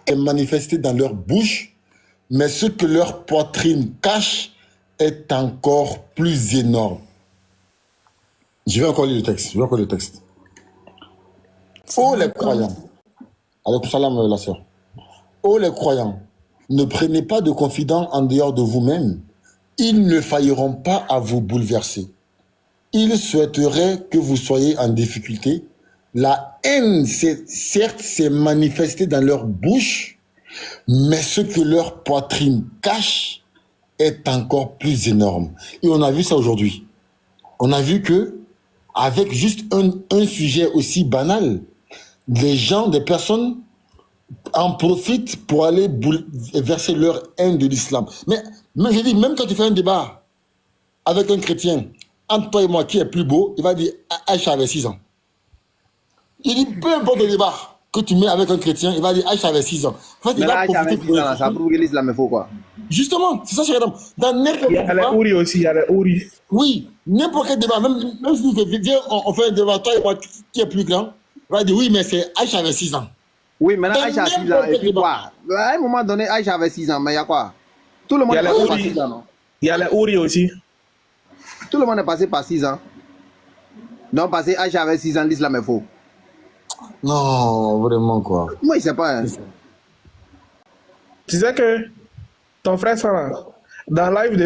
est manifesté dans leur bouche, mais ce que leur poitrine cache est encore plus énorme. Je vais encore lire le texte. Oh les croyants, alaykoum salam la sœur. Oh les croyants, ne prenez pas de confidents en dehors de vous-même. Ils ne failleront pas à vous bouleverser. Ils souhaiteraient que vous soyez en difficulté. La haine, certes, s'est manifestée dans leur bouche, mais ce que leur poitrine cache est encore plus énorme. Et on a vu ça aujourd'hui. On a vu que, avec juste un sujet aussi banal, des personnes en profitent pour aller verser leur haine de l'islam. Mais je dis, même quand tu fais un débat avec un chrétien, entre toi et moi, qui est plus beau, il va dire Aïcha avait 6 ans. Il dit, peu importe le débat que tu mets avec un chrétien, il va dire Aïcha avait 6 ans. En fait, mais il va Aïcha avait 6 ans, ça prouve que l'islam est faux, quoi. Justement, c'est ça, cher Adam. Dans n'importe Il y a les Ouri aussi, il y a les Ouri. Oui, n'importe quel débat, même si viens, on fait un débat, toi et moi, qui est plus grand, il va dire oui, mais c'est Aïcha avait 6 ans. Oui, maintenant Aïcha a 6 ans, et puis quoi? À un moment donné, Aïcha avait 6 ans, mais il y a quoi? Tout le monde est passé par 6 ans, non? Il y a les Ouri aussi. Tout le monde est passé par 6 ans. Donc, parce que Aïcha avait 6 ans, l'islam est faux. Non, vraiment quoi. Moi, il ne sait pas. Hein. Tu sais que ton frère Sarah, dans le live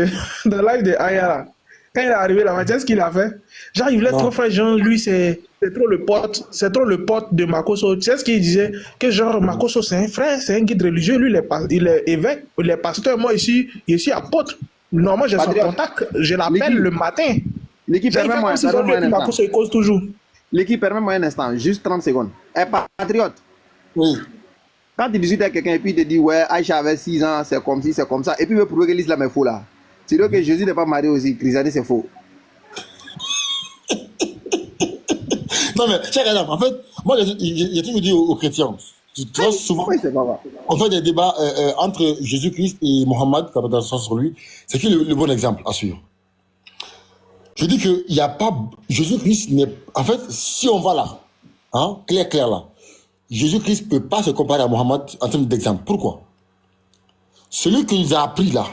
de Ayala, quand il est arrivé là-bas, tu sais ce qu'il a fait? Genre, il voulait trop faire genre, lui, c'est trop le pote de Makosso. Tu sais ce qu'il disait? Que genre, Makosso, c'est un frère, c'est un guide religieux. Lui, il est évêque, il est pasteur. Moi, ici, apôtre. Normalement, j'ai son contact, je l'appelle le matin. L'équipe, permets-moi un instant. Il cause toujours. L'équipe, permets-moi un instant, juste 30 secondes. Eh, patriote. Oui. Quand tu discutes avec quelqu'un et puis il te dit, ouais, Aïcha avait 6 ans, c'est comme ci, c'est comme ça, et puis il veut prouver que l'islam est faux là. C'est donc que Jésus n'est pas marié aussi, christianisme c'est faux. Non mais, cher Adam, en fait, moi j'ai toujours dit aux chrétiens, tu vois, souvent, on fait des débats entre Jésus-Christ et Mohammed, quand on a sens sur lui, c'est qui le bon exemple à suivre? Je dis qu'il n'y a pas, Jésus-Christ n'est, en fait, si on va là, hein, clair là, Jésus-Christ ne peut pas se comparer à Mohammed en termes d'exemple. Pourquoi? Celui qui nous a appris là,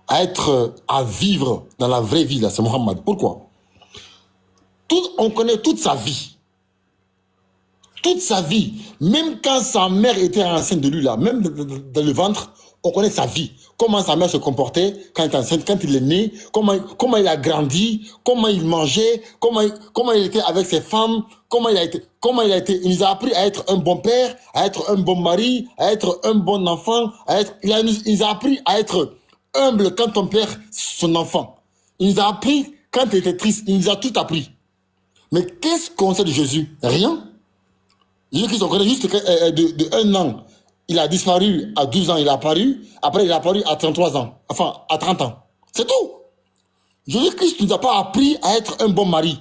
à vivre dans la vraie vie là, c'est Mohammed. Pourquoi? On connaît toute sa vie. Toute sa vie. Même quand sa mère était enceinte de lui là, même dans le ventre, on connaît sa vie. Comment sa mère se comportait quand il était enceinte, quand il est né, comment il a grandi, comment il mangeait, comment il était avec ses femmes, comment il a été. Il nous a appris à être un bon père, à être un bon mari, à être un bon enfant, il nous a appris à être humble quand on perd son enfant. Il nous a appris quand il était triste, il nous a tout appris. Mais qu'est-ce qu'on sait de Jésus? Rien. Jésus-Christ, on connaît juste de 1 an. Il a disparu à 12 ans, il a apparu. Après, il a apparu à 33 ans. Enfin, à 30 ans. C'est tout. Jésus-Christ ne nous a pas appris à être un bon mari.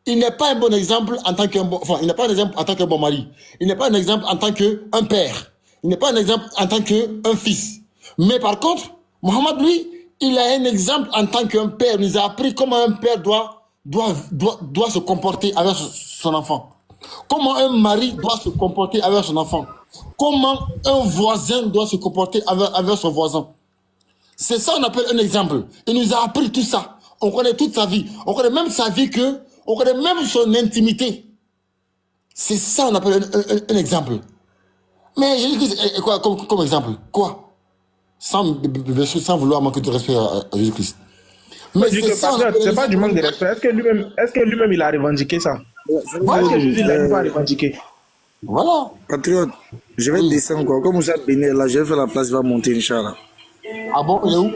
Il n'est pas un bon exemple en tant qu'un bon... Enfin, il n'est pas un exemple en tant qu'un bon mari. Il n'est pas un exemple en tant qu'un père. Il n'est pas un exemple en tant qu'un fils. Mais par contre, Mohammed, lui, il a un exemple en tant qu'un père. Il nous a appris comment un père doit se comporter avec son enfant. Comment un mari doit se comporter avec son enfant. Comment un voisin doit se comporter avec son voisin. C'est ça qu'on appelle un exemple. Il nous a appris tout ça. On connaît toute sa vie. On connaît même sa vie on connaît même son intimité. C'est ça qu'on appelle un exemple. Mais je dis quoi comme exemple? Quoi? Sans vouloir manquer de respect à Jésus-Christ. Mais c'est pas du manque de respect. Est-ce que lui-même il a revendiqué ça? Est-ce que Jésus l'a pas revendiqué? Voilà. Patriote, je vais descendre encore. Comme vous êtes béni là, je vais faire la place, il va monter, Inch'Allah. Ah bon, il est où?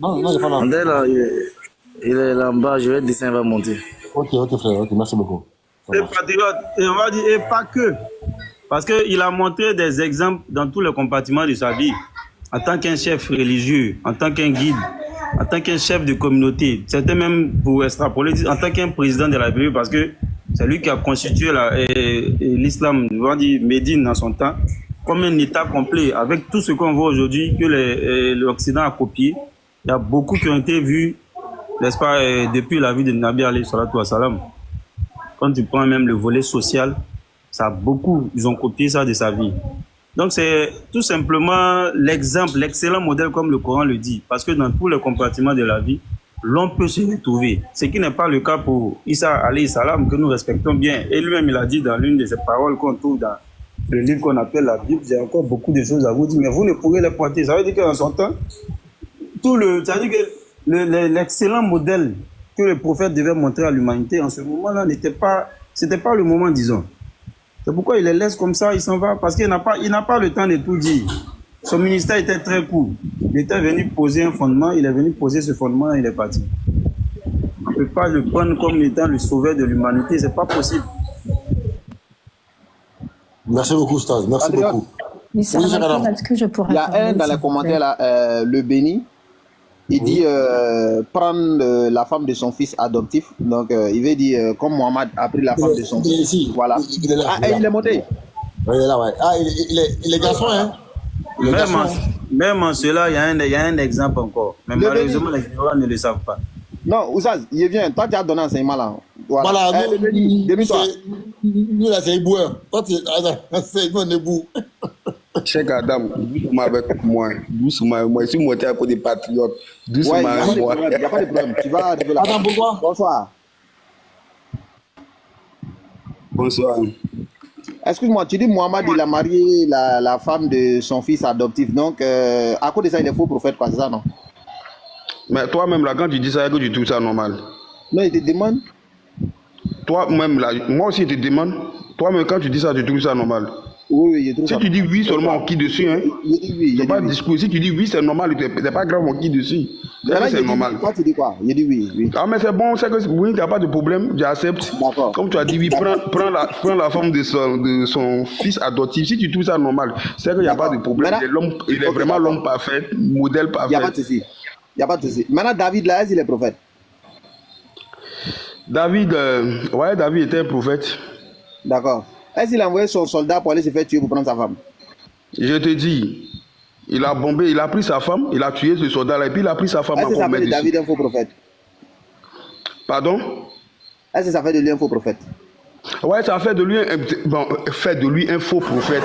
Non, il n'est pas là. André là, il est là en bas, je vais descendre, il va monter. Ok, frère, ok, merci beaucoup. Et patriote, et on va dire, et pas que. Parce qu'il a montré des exemples dans tous les compartiments de sa vie. En tant qu'un chef religieux, en tant qu'un guide, en tant qu'un chef de communauté. Certains même pour extrapoler, en tant qu'un président de la République, parce que c'est lui qui a constitué l'islam, on va dire Médine dans son temps, comme un État complet, avec tout ce qu'on voit aujourd'hui que l'Occident a copié. Il y a beaucoup qui ont été vus, n'est-ce pas, depuis la vie de Nabi alayhi salatu wa salam. Quand tu prends même le volet social, ça a beaucoup, ils ont copié ça de sa vie. Donc c'est tout simplement l'exemple, l'excellent modèle comme le Coran le dit. Parce que dans tous les compartiments de la vie, l'on peut se retrouver. Ce qui n'est pas le cas pour Isa alayhi salam, que nous respectons bien. Et lui-même, il a dit dans l'une de ses paroles qu'on trouve dans le livre qu'on appelle la Bible, j'ai encore beaucoup de choses à vous dire, mais vous ne pourrez les porter. Ça veut dire que dans son temps, ça veut dire que l'excellent modèle que le prophète devait montrer à l'humanité en ce moment-là c'était pas le moment, disons. C'est pourquoi il les laisse comme ça, il s'en va, parce qu'il n'a pas le temps de tout dire. Son ministère était très court. Il était venu poser un fondement, il est venu poser ce fondement et il est parti. On ne peut pas le prendre comme étant le sauveur de l'humanité, c'est pas possible. Merci beaucoup, Stas. Merci beaucoup. Mais ça, est-ce que je pourrais il y a un dans les commentaires là, le béni. Il dit prendre la femme de son fils adoptif. Donc, il veut dire comme Mohamed a pris la femme de son fils. Ici. Voilà. Il est là. Ah, il est monté. Oui, il est là, ouais. Ah, il est garçon, hein. Même en cela, il y a un exemple encore. Mais malheureusement, les ignorants ne le savent pas. Non, Oussaz, il vient. Toi, tu as donné enseignement là. Voilà, demi-toi. Nous, là, c'est éboueur. Toi, c'est un ébou. Cheikh Adam, doucement avec moi. Doucement, moi, je suis monté à côté des patriotes. Doucement avec moi. Il n'y a pas de problème. Tu vas arriver là. Attends, pourquoi? Bonsoir. Bonsoir. Excuse-moi, tu dis Mohamed, il a marié la femme de son fils adoptif. Donc, à cause de ça, il est faux prophète, quoi, c'est ça, non? Mais toi-même, là, quand tu dis ça, est-ce que tu trouves ça normal? Non, il te demande. Toi-même, là, moi aussi, je te demande. Toi-même, quand tu dis ça, tu trouves ça normal? Oui, je trouve ça. Si tu dis oui seulement, on qui dessus, hein? Il dit oui. C'est pas un discours. Si tu dis oui, c'est normal, c'est pas grave, on qui dessus. C'est normal. Toi, tu dis quoi? Il dit oui. Ah, mais c'est bon, c'est que oui, il n'y a pas de problème, j'accepte. D'accord. Comme tu as dit, oui, prends la forme de son fils adoptif. Si tu trouves ça normal, c'est qu'il n'y a pas de problème. Il est vraiment l'homme parfait, modèle parfait. Il n'y a pas de souci. Il n'y a pas de souci. Maintenant, David, là, est-ce qu'il est prophète? David était un prophète. D'accord. Est-ce qu'il a envoyé son soldat pour aller se faire tuer pour prendre sa femme? Je te dis, il a bombé, il a pris sa femme, il a tué ce soldat-là, et puis il a pris sa femme. Est-ce que ça fait de David un faux prophète? Pardon? Est-ce que ça fait de lui un faux prophète? Ouais, ça fait de lui un faux prophète.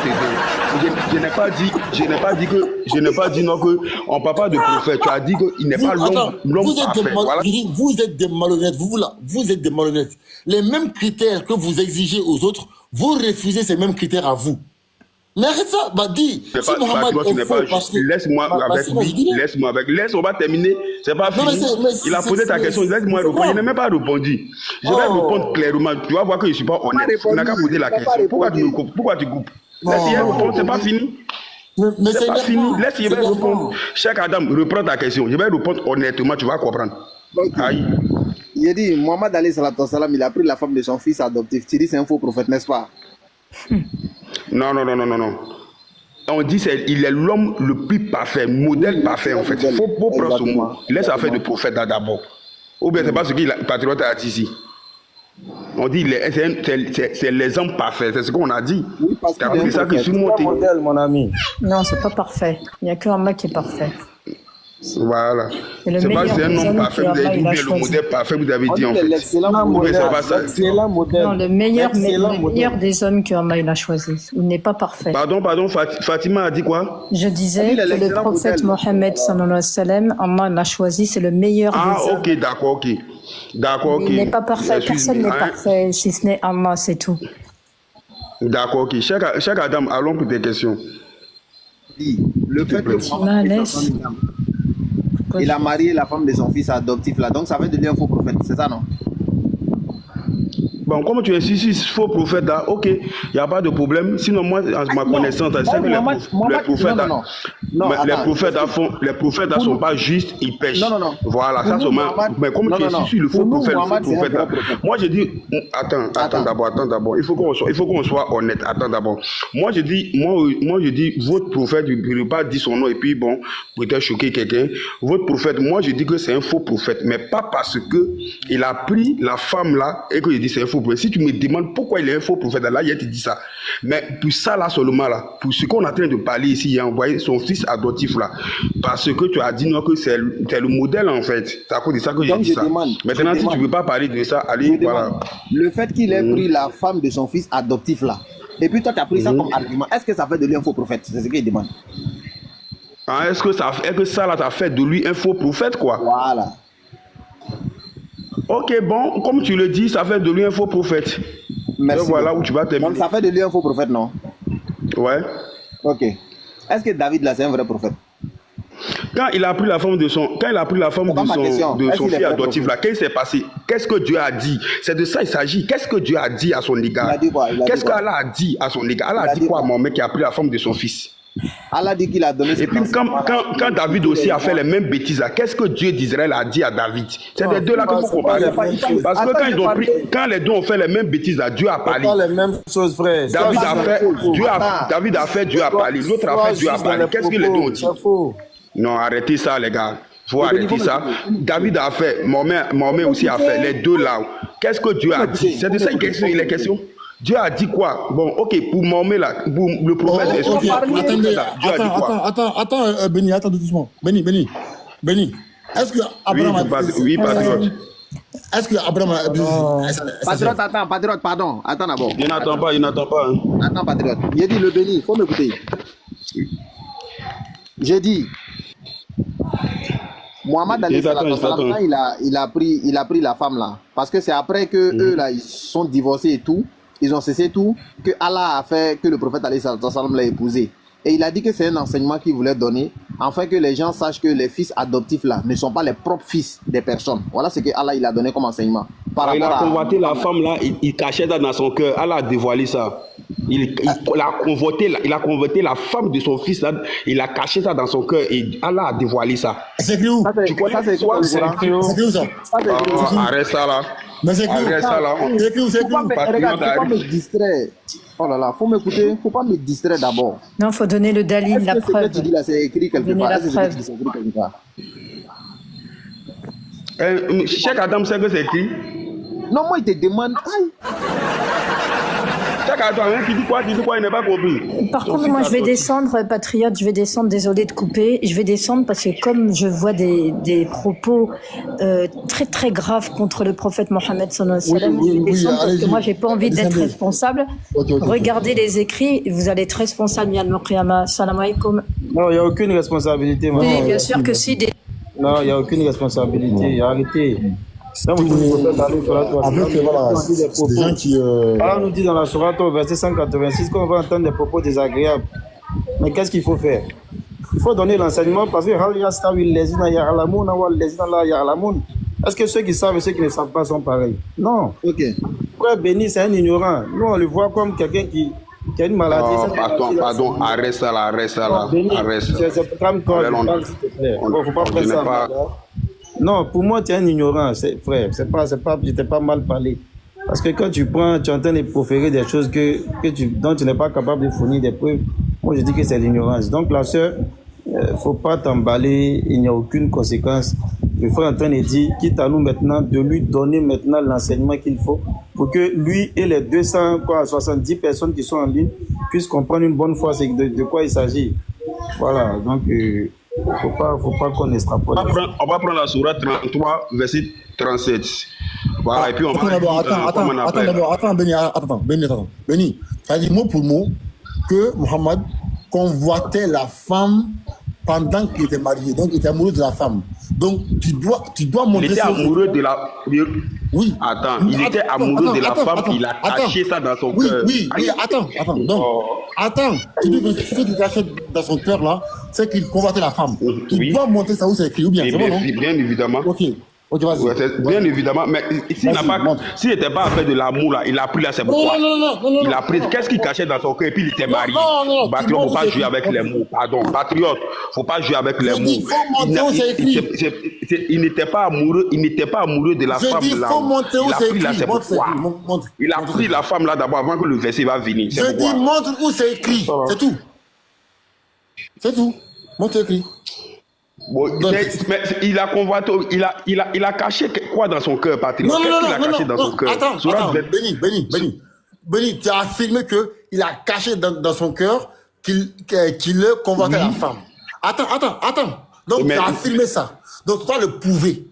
Je n'ai pas dit non que on parle pas de prophète. Tu as dit qu'il n'est pas l'homme parfait. Voilà. Vous êtes des malhonnêtes. Vous êtes des malhonnêtes. Les mêmes critères que vous exigez aux autres, vous refusez ces mêmes critères à vous. Mais arrête ça, dis. Si Mohamed est faux, parce que... Laisse, on va terminer. C'est pas fini. Il a posé ta question, laisse-moi répondre. Il n'a même pas répondu. Je vais répondre clairement. Tu vas voir que je ne suis pas honnête. Tu n'as qu'à poser la question. Pourquoi tu coupes? Laisse-y répondre, c'est pas fini. C'est pas fini. Laisse-y répondre. Cheikh Adam, reprends ta question. Je vais répondre honnêtement, tu vas comprendre. Aïe. Il a dit, Mohamed alayhi salam, il a pris la femme de son fils adoptif. Tu dis c'est un faux prophète, n'est-ce pas? Non. On dit qu'il est l'homme le plus parfait, modèle parfait en fait. Il faut prendre ce mot. Laisse affaire de prophète là d'abord. Ou bien c'est pas ce que le patriote a dit ici. On dit c'est l'exemple parfait, c'est ce qu'on a dit. Oui, parce que c'est ça qui est surmonté. Modèle, mon ami. Non, c'est pas parfait. Il n'y a qu'un mec qui est parfait. Voilà. C'est pas que c'est un homme parfait, vous avez dit le modèle parfait, vous avez dit en fait. L'excellent modèle. Non, le meilleur des hommes que Allah a choisi. Il n'est pas parfait. Pardon, Fatima a dit quoi? Je disais que le prophète Mohammed sallallahu alayhi wa sallam, Allah l'a choisi, c'est le meilleur des hommes. Ah, ok, d'accord, ok. Il n'est pas parfait, personne n'est parfait, si ce n'est Allah, c'est tout. D'accord, ok. Cheikh Adam, allons pour tes questions. Le fait que il a marié la femme de son fils adoptif là, donc ça fait de lui un faux prophète, c'est ça non? Bon, comme tu insistes, faux prophète là, ok, il n'y a pas de problème. Sinon, moi, à ma connaissance, c'est que les prophètes ne sont pas justes, ils pêchent. Non. Voilà, ça seulement. Mais comme tu insistes sur le faux prophète là, moi je dis, attends d'abord, il faut qu'on soit honnête. Attends d'abord. Moi je dis, votre prophète, je ne vais pas dire son nom et puis bon, peut-être choquer quelqu'un. Votre prophète, moi je dis que c'est un faux prophète, mais pas parce que il a pris la femme là et que je dis c'est un faux prophète. Si tu me demandes pourquoi il est un faux prophète, là, il te dit ça. Mais pour ça là seulement là, pour ce qu'on est en train de parler ici, il a envoyé son fils adoptif là, parce que tu as dit non que c'est le modèle en fait. C'est à cause de ça que j'ai dit ça. Maintenant, si tu ne veux pas parler de ça, allez, voilà. Le fait qu'il ait pris la femme de son fils adoptif là, Et puis toi, tu as pris ça comme argument. Est-ce que ça fait de lui un faux prophète? C'est ce qu'il demande. Ah, est-ce que ça là, ça fait de lui un faux prophète, quoi? Voilà. Ok, bon, comme tu le dis, ça fait de lui un faux prophète. Merci. Et voilà où tu vas terminer. Donc ça fait de lui un faux prophète, non? Ouais. Ok. Est-ce que David là, c'est un vrai prophète? Quand il a pris la forme de son fils adoptif là, qu'est-ce qui s'est passé? Qu'est-ce que Dieu a dit? C'est de ça il s'agit. Qu'est-ce que Dieu a dit à son égard? Il a dit quoi? Qu'est-ce qu'Allah a dit à son égard? Allah a dit quoi à Mohamed qui a pris la forme de son fils? Allah dit qu'il a donné. Et puis quand David aussi a fait les mêmes bêtises là, qu'est-ce que Dieu d'Israël a dit à David? C'est les deux là qu'il faut comparer. Parce que quand les deux ont fait les mêmes bêtises là, Dieu a parlé. Pas les mêmes choses, frère. David a fait, Dieu a parlé. L'autre a fait, Dieu a parlé. Qu'est-ce que les deux ont dit? Non, arrêtez ça les gars. Faut arrêter ça. David a fait, Mohamed aussi a fait. Les deux là. Qu'est-ce que Dieu a dit? C'est de ça qu'il est question. Dieu a dit quoi? Bon, ok, pour Mohamed là, pour le prophète, Attendez, attends, Béni, attends doucement. Béni. Est-ce que Abraham a dit... Oui, patriote. Est-ce que Abraham a dit... Patriote, pardon. Attends d'abord. Il n'attend pas. Hein. Attends, patriote. J'ai dit le béni, il faut m'écouter. J'ai dit... Mohamed Ali, il a pris la femme là. Parce que c'est après que eux là, ils sont divorcés et tout. Ils ont cessé tout, que Allah a fait que le prophète Ali l'a épousé. Et il a dit que c'est un enseignement qu'il voulait donner, afin que les gens sachent que les fils adoptifs là ne sont pas les propres fils des personnes. Voilà ce que Allah il a donné comme enseignement. Il a convoité la femme là, il cachait ça dans son cœur. Allah a dévoilé ça. Il a convoité la femme de son fils là, il a caché ça dans son cœur et Allah a dévoilé ça. C'est écrit où? Tu connais ça, c'est écrit où? C'est écrit où ça? Arrête ça là. Mais c'est écrit où? C'est écrit où? C'est écrit où? Regarde, faut pas me distraire. Oh là là, faut m'écouter, faut pas me distraire d'abord. Non, faut donner le dalil, la preuve. Est-ce que tu dis là, c'est écrit quelque part? Est-ce que c'est écrit quelque part? Cheikh Adam sait que c'est écrit. Non, moi il te demande. Cheikh Adam, tu dis quoi, il n'est pas compris. Par contre, moi je vais descendre, patriote, désolé de couper, je vais descendre parce que comme je vois des propos très très graves contre le prophète Mohammed sallallahu alayhi wa sallam, je vais descendre parce que moi j'ai pas envie d'être responsable. Regardez les écrits, vous allez être responsable, Yann Mokriyama. Salam alaikum. Non, il n'y a aucune responsabilité. Oui, bien sûr que si. Non, il n'y a aucune responsabilité. Arrêtez. Non, c'est des gens qui... Allah nous dit dans la sourate au verset 186 qu'on va entendre des propos désagréables. Mais qu'est-ce qu'il faut faire? Il faut donner l'enseignement parce que est-ce que ceux qui savent et ceux qui ne savent pas sont pareils? Non. Ok. Frère Béni, c'est un ignorant. Nous, on le voit comme quelqu'un qui a une maladie. Pardon, arrête ça là. Arrête ça. C'est comme quand je parle, s'il te plaît. Bon, faut pas faire ça. Non, pour moi, tu es un ignorant, frère. Je t'ai pas mal parlé. Parce que quand tu es en train de proférer des choses dont tu n'es pas capable de fournir des preuves, moi je dis que c'est l'ignorance. Donc la sœur, faut pas t'emballer, il n'y a aucune conséquence. Le frère est en train de dire, quitte à nous maintenant, de lui donner maintenant l'enseignement qu'il faut pour que lui et les 270 personnes qui sont en ligne puissent comprendre une bonne fois de quoi il s'agit. Voilà, donc... faut pas qu'on extrapole. On va prendre la sourate 33, verset 37. Voilà, et puis on va... Attends, Béni, ça dit mot pour mot que Mohammed convoitait la femme pendant qu'il était marié. Donc, il était amoureux de la femme. Donc, tu dois montrer... Il était amoureux de la... Oui. Attends, il était amoureux de la femme, il a caché ça dans son cœur. Oui, attends. Donc, attends, tu dis que ce qu'il cachait dans son cœur, là, c'est qu'il convoitait la femme. Tu dois montrer ça où c'est écrit, ou bien, c'est bon, non? Bien évidemment. Ok, vas-y. Bien évidemment, mais s'il n'était pas fait de l'amour, là, il a pris là, c'est pourquoi. Non. Il a pris, qu'est-ce qu'il cachait dans son cœur, et puis il était marié. Patriote, faut pas jouer avec les mots. Pardon, patriote, faut pas jouer avec les mots. Il n'était pas amoureux de la femme là. Il a pris là, c'est pourquoi. Il a pris la femme là d'abord avant que le verset va venir. Je dis, montre où c'est écrit, c'est tout. C'est tout. Montre écrit. Bon, mais il a convoité, il a caché quoi dans son cœur, Patrick? Qu'est-ce qu'il a caché dans son cœur? Attends, Béni, tu as affirmé qu'il a caché dans son cœur qu'il convoitait la femme. Attends. Donc, tu as affirmé ça. Donc, tu dois le prouver.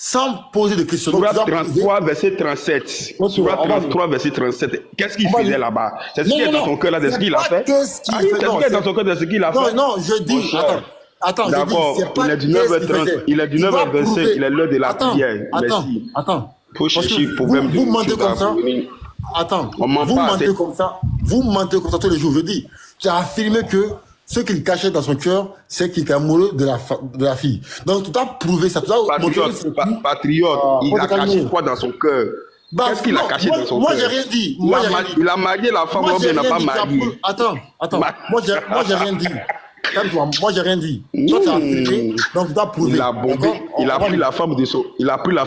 sans poser de questions. Surah 33, verset 37. Surah 33, verset 37. Qu'est-ce qu'il faisait là-bas? C'est ce qui est dans son cœur là, c'est ce qu'il a fait. Qu'est-ce qu'il fait? C'est ce qui est dans son cœur, c'est ce qu'il a fait. Non, je dis, attends, d'accord, il est du 9h30, il est du 9h25, il est l'heure de la prière. Merci. Attends. Faut chercher le problème de vous mentez comme ça. Attends, vous mentez comme ça. Vous mentez comme ça tous les jours. Je dis, tu as affirmé que ce qu'il cachait dans son cœur, c'est qu'il est amoureux de la fille. Donc, tu as prouvé ça. Patriote, il a caché quoi dans son cœur? Qu'est-ce qu'il a caché dans son cœur? Moi, j'ai rien dit. Il a marié la femme, ou bien il n'a pas marié. Attends. Moi, j'ai rien dit. Moi, j'ai rien dit. Toi, tu as affirmé, donc tu dois prouver. Il a bombé, il a pris la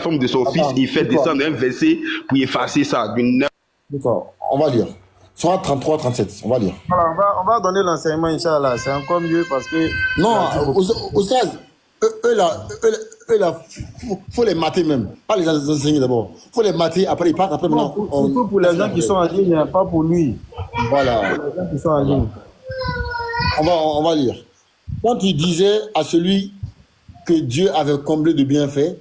femme de son fils, il fait descendre un verset pour effacer ça. D'accord, on va lire. Soit 33, 37, on va lire. Voilà, on va donner l'enseignement, Inch'Allah. C'est encore mieux parce que... Non, Oustaz, eux là, faut les mater même. Pas les enseigner d'abord. Faut les mater, après ils partent, après maintenant... Surtout pour les gens qui sont en ligne, pas pour lui. Voilà. Pour les gens qui sont en ligne. On va lire. Quand tu disais à celui que Dieu avait comblé de bienfaits,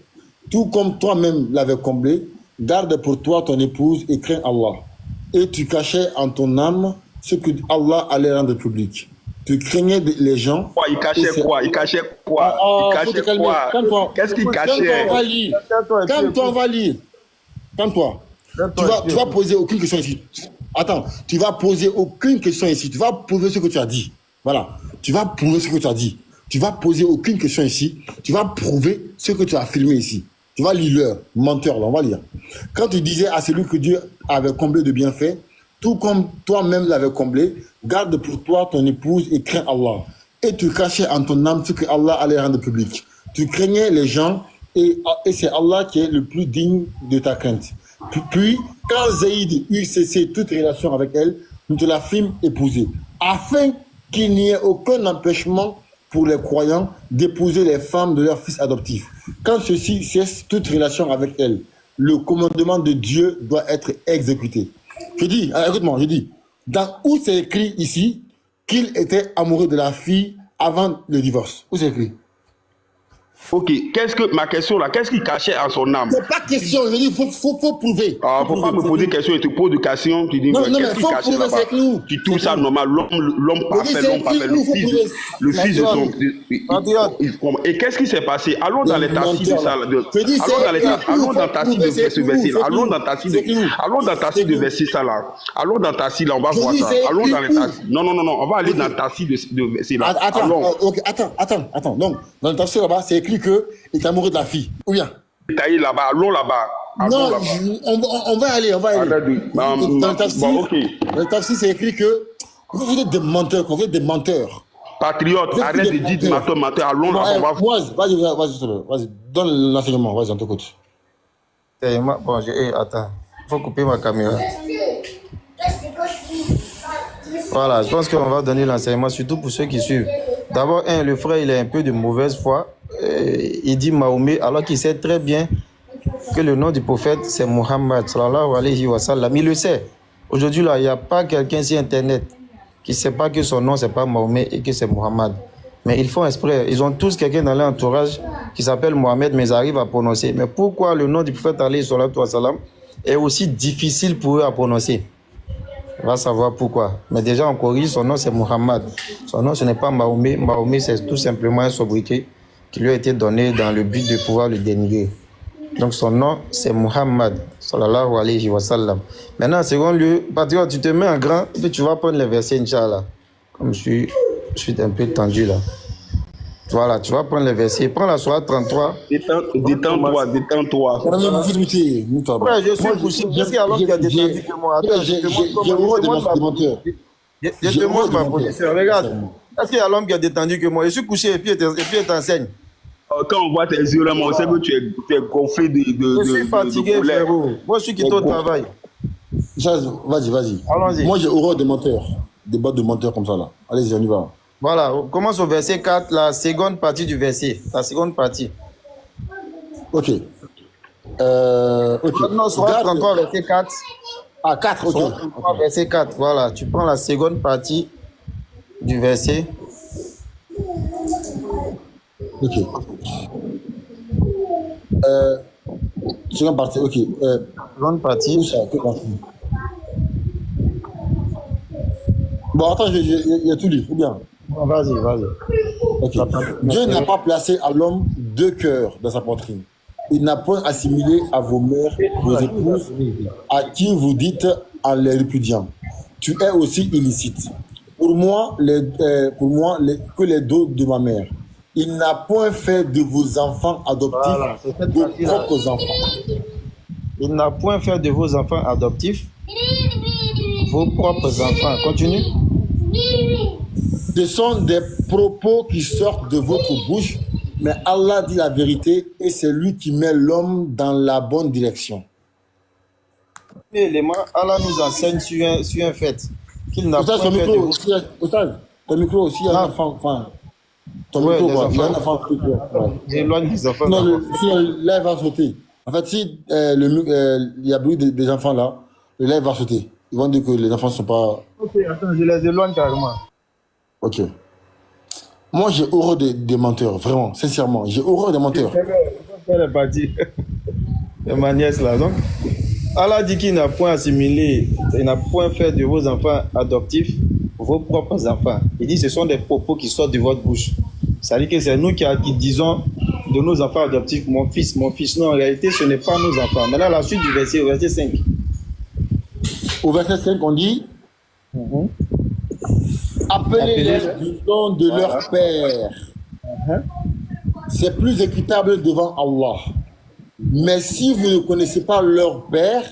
tout comme toi-même l'avais comblé, garde pour toi ton épouse et crains Allah. Et tu cachais en ton âme ce que Allah allait rendre public. Tu craignais les gens. Il cachait quoi? Il cachait quoi? Qu'est-ce qu'il cachait? Calme-toi, on va lire. Calme-toi. Tu vas poser aucune question ici. Attends, tu vas poser aucune question ici. Tu vas prouver ce que tu as dit. Voilà. Tu vas prouver ce que tu as dit. Tu vas poser aucune question ici. Tu vas prouver ce que tu as filmé ici. Tu vas lire l'heure, menteur, là, on va lire. Quand tu disais à celui que Dieu avait comblé de bienfaits, tout comme toi-même l'avais comblé, garde pour toi ton épouse et crains Allah. Et tu cachais en ton âme ce que Allah allait rendre public. Tu craignais les gens et c'est Allah qui est le plus digne de ta crainte. Puis, quand Zaïd eut cessé toute relation avec elle, nous te la fîmes épouser, afin qu'il n'y ait aucun empêchement pour les croyants d'épouser les femmes de leurs fils adoptifs. Quand ceux-ci cessent toute relation avec elles, le commandement de Dieu doit être exécuté. Je dis, écoute-moi, je dis, dans où c'est écrit ici qu'il était amoureux de la fille avant le divorce? Où c'est écrit? Ok, ma question là, qu'est-ce qu'il cachait en son âme? C'est pas question, je dis, il faut prouver. Faut pas me poser des questions et te poses des questions, tu dis, qu'est-ce qu'il cachait là-bas? Tu trouves ça normal, l'homme parfait, le fils de son... Et qu'est-ce qui s'est passé? Allons dans les tacis de ça, allons dans tacis de ce verset là, allons dans tacis de verset ça là, allons dans tacis là, on va voir ça, allons dans les tacis. Non, on va aller dans tacis de verset là. Attends, donc, dans le tacis là-bas, c'est écrit qu'il est amoureux de la fille, ou bien? Détaillé là-bas, allons là-bas. Non, on va aller. Dans le tafsir, c'est écrit que vous êtes des menteurs, Patriote, arrête de dire menteur, allons là, on va voir. Vas-y, donne l'enseignement, vas-y, on t'écoute. Bon, attends, il faut couper ma caméra. Voilà, je pense qu'on va donner l'enseignement, surtout pour ceux qui suivent. D'abord, le frère, il a un peu de mauvaise foi. Il dit Mahomet, alors qu'il sait très bien que le nom du prophète, c'est Muhammad, sallallahu alayhi wa sallam. Il le sait. Aujourd'hui, là, il n'y a pas quelqu'un sur Internet qui ne sait pas que son nom, ce n'est pas Mahomet et que c'est Muhammad. Mais ils font exprès. Ils ont tous quelqu'un dans leur entourage qui s'appelle Mohamed, mais ils arrivent à prononcer. Mais pourquoi le nom du prophète, alayhi wa sallam, est aussi difficile pour eux à prononcer? On va savoir pourquoi. Mais déjà, on corrige, son nom, c'est Muhammad. Son nom, ce n'est pas Mahomet. Mahomet, c'est tout simplement un sobriquet qui lui a été donné dans le but de pouvoir le dénigrer. Donc son nom, c'est Muhammad, sallallahu alayhi wa sallam. Maintenant, en second lieu, patriote, tu te mets en grand et puis tu vas prendre les versets, Inch'Allah. Comme je suis un peu tendu là. Voilà, tu vas prendre les versets. Prends la soirée 33. Détends-toi. Ouais, je suis couché. Est-ce qu'il y a l'homme qui a détendu que moi? Attends, je te montre ma position. Regarde. Est-ce qu'il y a l'homme qui a détendu que moi? Je suis couché et puis il t'enseigne. Quand on voit tes yeux là, on sait que tu es gonflé de je suis fatigué, frérot. Moi, je suis quitté au travail. Vas-y. Allons-y. Moi, j'ai horreur des menteurs. Des bottes de menteurs comme ça là. Allez-y, on y va. Voilà, on commence au verset 4, la seconde partie du verset. La seconde partie. Ok. Non, soit 33, verset 4. Ah, 4, ok. 33, verset 4, voilà. Tu prends la seconde partie du verset. Ok. Seconde partie, ok. Seconde partie. Où ça? Quelle partie? Bon, attends, il y a tout lu, ou bien? Bon, vas-y. Ok. Dieu n'a pas placé à l'homme deux cœurs dans sa poitrine. Il n'a point assimilé à vos mères, vos épouses, à qui vous dites en les répudiant. Tu es aussi illicite. Pour moi, que les dos de ma mère. Il n'a point fait de vos enfants adoptifs de propres enfants. Il n'a point fait de vos enfants adoptifs vos propres enfants. Continue. Ce sont des propos qui sortent de votre bouche, mais Allah dit la vérité et c'est lui qui met l'homme dans la bonne direction. Élément, Allah nous enseigne sur un fait qu'il n'a pas fait de vos... Ton micro aussi, il y a un enfant. Enfin, ton micro, quoi. Il y a un enfant. J'éloigne les enfants. Non, si le live va sauter. En fait, si il y a bruit des enfants là, le live va sauter. Ils vont dire que les enfants ne sont pas... Ok, attends, je les éloigne carrément. Ok. Moi, j'ai horreur des menteurs, vraiment, sincèrement. J'ai horreur des menteurs. C'est ma nièce là. Donc, Allah dit qu'il n'a point assimilé, il n'a point fait de vos enfants adoptifs vos propres enfants. Il dit que ce sont des propos qui sortent de votre bouche. Ça veut dire que c'est nous qui disons de nos enfants adoptifs, mon fils. Non, en réalité, ce n'est pas nos enfants. Maintenant, la suite du verset, au verset 5. Au verset 5, on dit appelez-les du nom de leur père. C'est plus équitable devant Allah. Mais si vous ne connaissez pas leur père,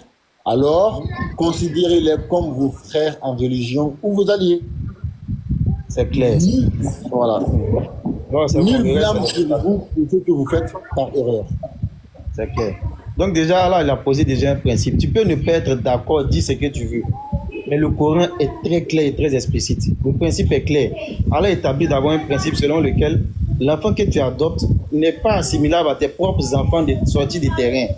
alors considérez-les comme vos frères en religion ou vos alliés. C'est clair. Voilà. Nul blâme sur vous pour ce que vous faites par erreur. C'est clair. Donc déjà, là, il a posé déjà un principe. Tu peux ne pas être d'accord, dis ce que tu veux. Mais le Coran est très clair et très explicite. Le principe est clair. Allah établit d'abord un principe selon lequel l'enfant que tu adoptes n'est pas assimilable à tes propres enfants sortis du terrain.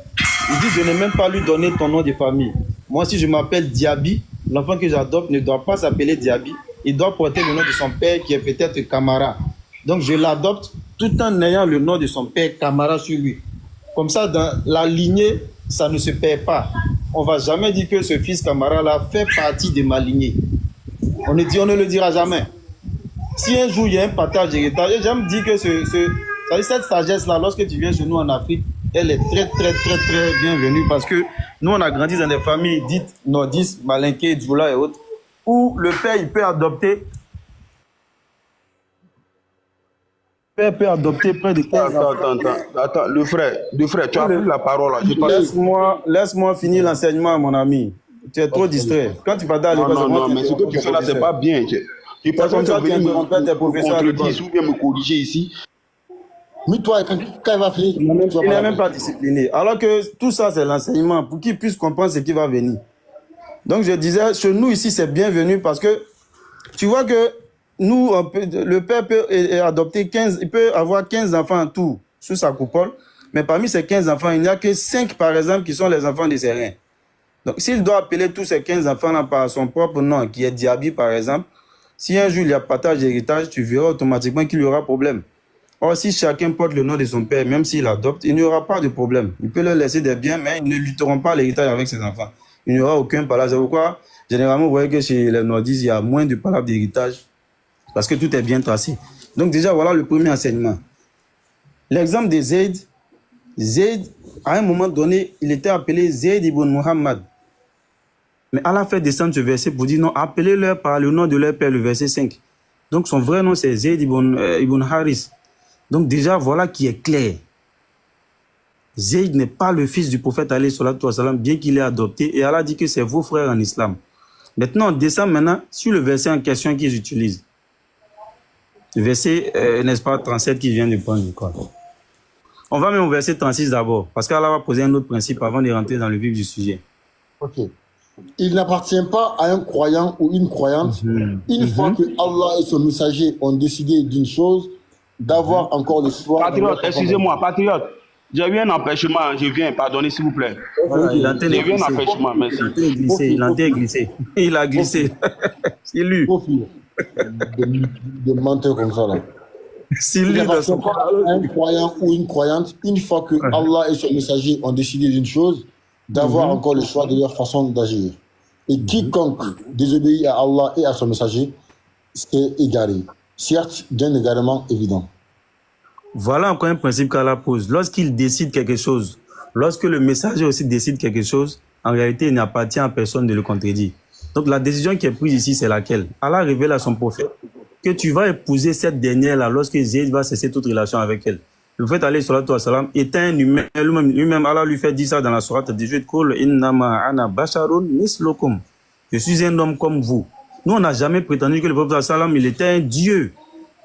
Il dit, je n'ai même pas lui donner ton nom de famille. Moi, si je m'appelle Diaby, l'enfant que j'adopte ne doit pas s'appeler Diaby. Il doit porter le nom de son père qui est peut-être Kamara. Donc, je l'adopte tout en ayant le nom de son père Kamara sur lui. Comme ça, dans la lignée, ça ne se perd pas. On ne va jamais dire que ce fils Kamara-là fait partie de ma lignée. On ne le dira jamais. Si un jour il y a un partage d'héritage, j'aime dire que cette sagesse-là, lorsque tu viens chez nous en Afrique, elle est très, très, très, très bienvenue parce que nous, on a grandi dans des familles dites nordistes, Malinké, Djoula et autres, où le père, il peut adopter. Le père peut adopter près de 15 enfants. Attends, le frère, tu as pris la parole là. Laisse-moi finir l'enseignement, mon ami. Tu es trop distrait. Quand tu vas dans l'école, non, mais ce que tu fais là, c'est pas bien. Tu peux comme ça, tu interrompes tes professeurs à l'école. Ou bien me corriger ici. Mais toi, quand il va finir, il n'est même pas discipliné. Alors que tout ça, c'est l'enseignement pour qu'il puisse comprendre ce qui va venir. Donc, je disais, chez nous ici, c'est bienvenu parce que tu vois que nous, le père peut adopter 15, il peut avoir 15 enfants en tout sous sa coupole, mais parmi ces 15 enfants, il n'y a que 5, par exemple, qui sont les enfants de ses reins. Donc, s'il doit appeler tous ces 15 enfants-là par son propre nom, qui est Diaby, par exemple, si un jour il y a partage d'héritage, tu verras automatiquement qu'il y aura problème. Or, si chacun porte le nom de son père, même s'il adopte, il n'y aura pas de problème. Il peut leur laisser des biens, mais ils ne lutteront pas l'héritage avec ses enfants. Il n'y aura aucun palabre. C'est pourquoi, généralement, vous voyez que chez les nordistes, il y a moins de palabres d'héritage parce que tout est bien tracé. Donc déjà, voilà le premier enseignement. L'exemple de Zayd, à un moment donné, il était appelé Zayd ibn Muhammad. Mais Allah fait descendre ce verset pour dire non, appelez-leur par le nom de leur père, le verset 5. Donc son vrai nom, c'est Zayd ibn Haris. Donc déjà, voilà qui est clair. Zayd n'est pas le fils du prophète alayhi salatu wa salam, bien qu'il ait adopté, et Allah dit que c'est vos frères en islam. Maintenant, on descend maintenant sur le verset en question qu'ils utilisent. Le verset, n'est-ce pas, 37 qui vient de prendre du corps. On va même au verset 36 d'abord, parce qu'Allah va poser un autre principe avant de rentrer dans le vif du sujet. Ok. Il n'appartient pas à un croyant ou une croyante, une fois que Allah et son messager ont décidé d'une chose, d'avoir encore le choix. Patriote, excusez-moi, patriote. J'ai eu un empêchement, je viens, pardonnez s'il vous plaît. Voilà, il a j'ai eu un empêchement, merci. Il a glissé. Il a glissé. C'est lui. De menteurs comme ça là. Si lui, dans son un croyant ou une croyante, une fois que Allah et son messager ont décidé d'une chose, d'avoir encore le choix de leur façon d'agir. Et quiconque désobéit à Allah et à son messager, c'est égaré. Certes, d'un égarement évident. Voilà encore un principe qu'Allah pose. Lorsqu'il décide quelque chose, lorsque le messager aussi décide quelque chose, en réalité, il n'appartient à personne de le contredire. Donc la décision qui est prise ici, c'est laquelle? Allah révèle à son prophète que tu vas épouser cette dernière-là lorsque Zayd va cesser toute relation avec elle. Le prophète alayhi salatu wa salam est un humain, lui-même Allah lui fait dire ça dans la sourate 18, Qul innama ana basharun mislukum. Je suis un homme comme vous. Nous, on n'a jamais prétendu que le prophète sallam, il était un dieu,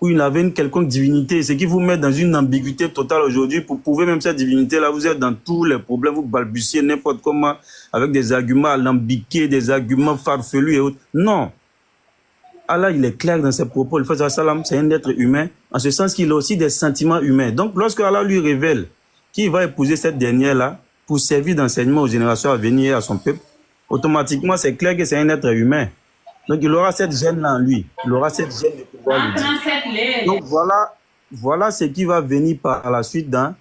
ou il avait une quelconque divinité. Ce qui vous met dans une ambiguïté totale aujourd'hui. Pour prouver même cette divinité-là, vous êtes dans tous les problèmes, vous balbutiez n'importe comment, avec des arguments alambiqués, des arguments farfelus et autres. Non. Allah, il est clair dans ses propos. Le prophète sallam, c'est un être humain, en ce sens qu'il a aussi des sentiments humains. Donc, lorsque Allah lui révèle qu'il va épouser cette dernière-là, pour servir d'enseignement aux générations à venir et à son peuple, automatiquement, c'est clair que c'est un être humain. Donc, il aura cette gêne-là en lui. Il aura cette gêne de pouvoir le dire. Donc, voilà ce qui va venir par la suite dans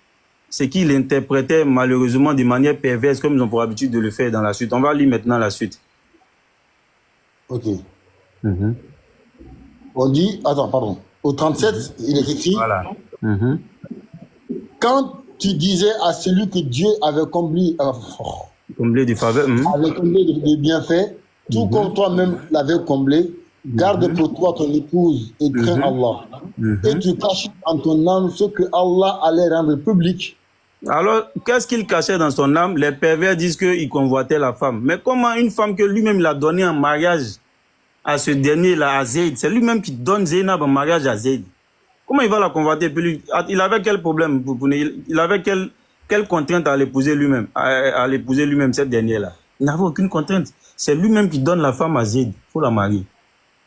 ce qu'il interprétait malheureusement de manière perverse, comme ils ont pour habitude de le faire dans la suite. On va lire maintenant la suite. Ok. On dit, attends, pardon. Au 37, il est écrit. Voilà. Quand tu disais à celui que Dieu avait comblé, Comblé de faveur. avait comblé de bienfaits, tout comme toi-même l'avais comblé, garde pour toi ton épouse et crains Allah. Et tu caches en ton âme ce que Allah allait rendre public. Alors, qu'est-ce qu'il cachait dans son âme? Les pervers disent qu'il convoitait la femme. Mais comment une femme que lui-même l'a donnée en mariage à ce dernier-là, à Zayd, c'est lui-même qui donne Zaynab en mariage à Zayd. Comment il va la convoiter? Il avait quel problème? Il avait quelle contrainte à l'épouser lui-même, à l'épouser lui-même, cette dernière-là? Il n'avait aucune contrainte. C'est lui-même qui donne la femme à Zayd. Il faut la marier.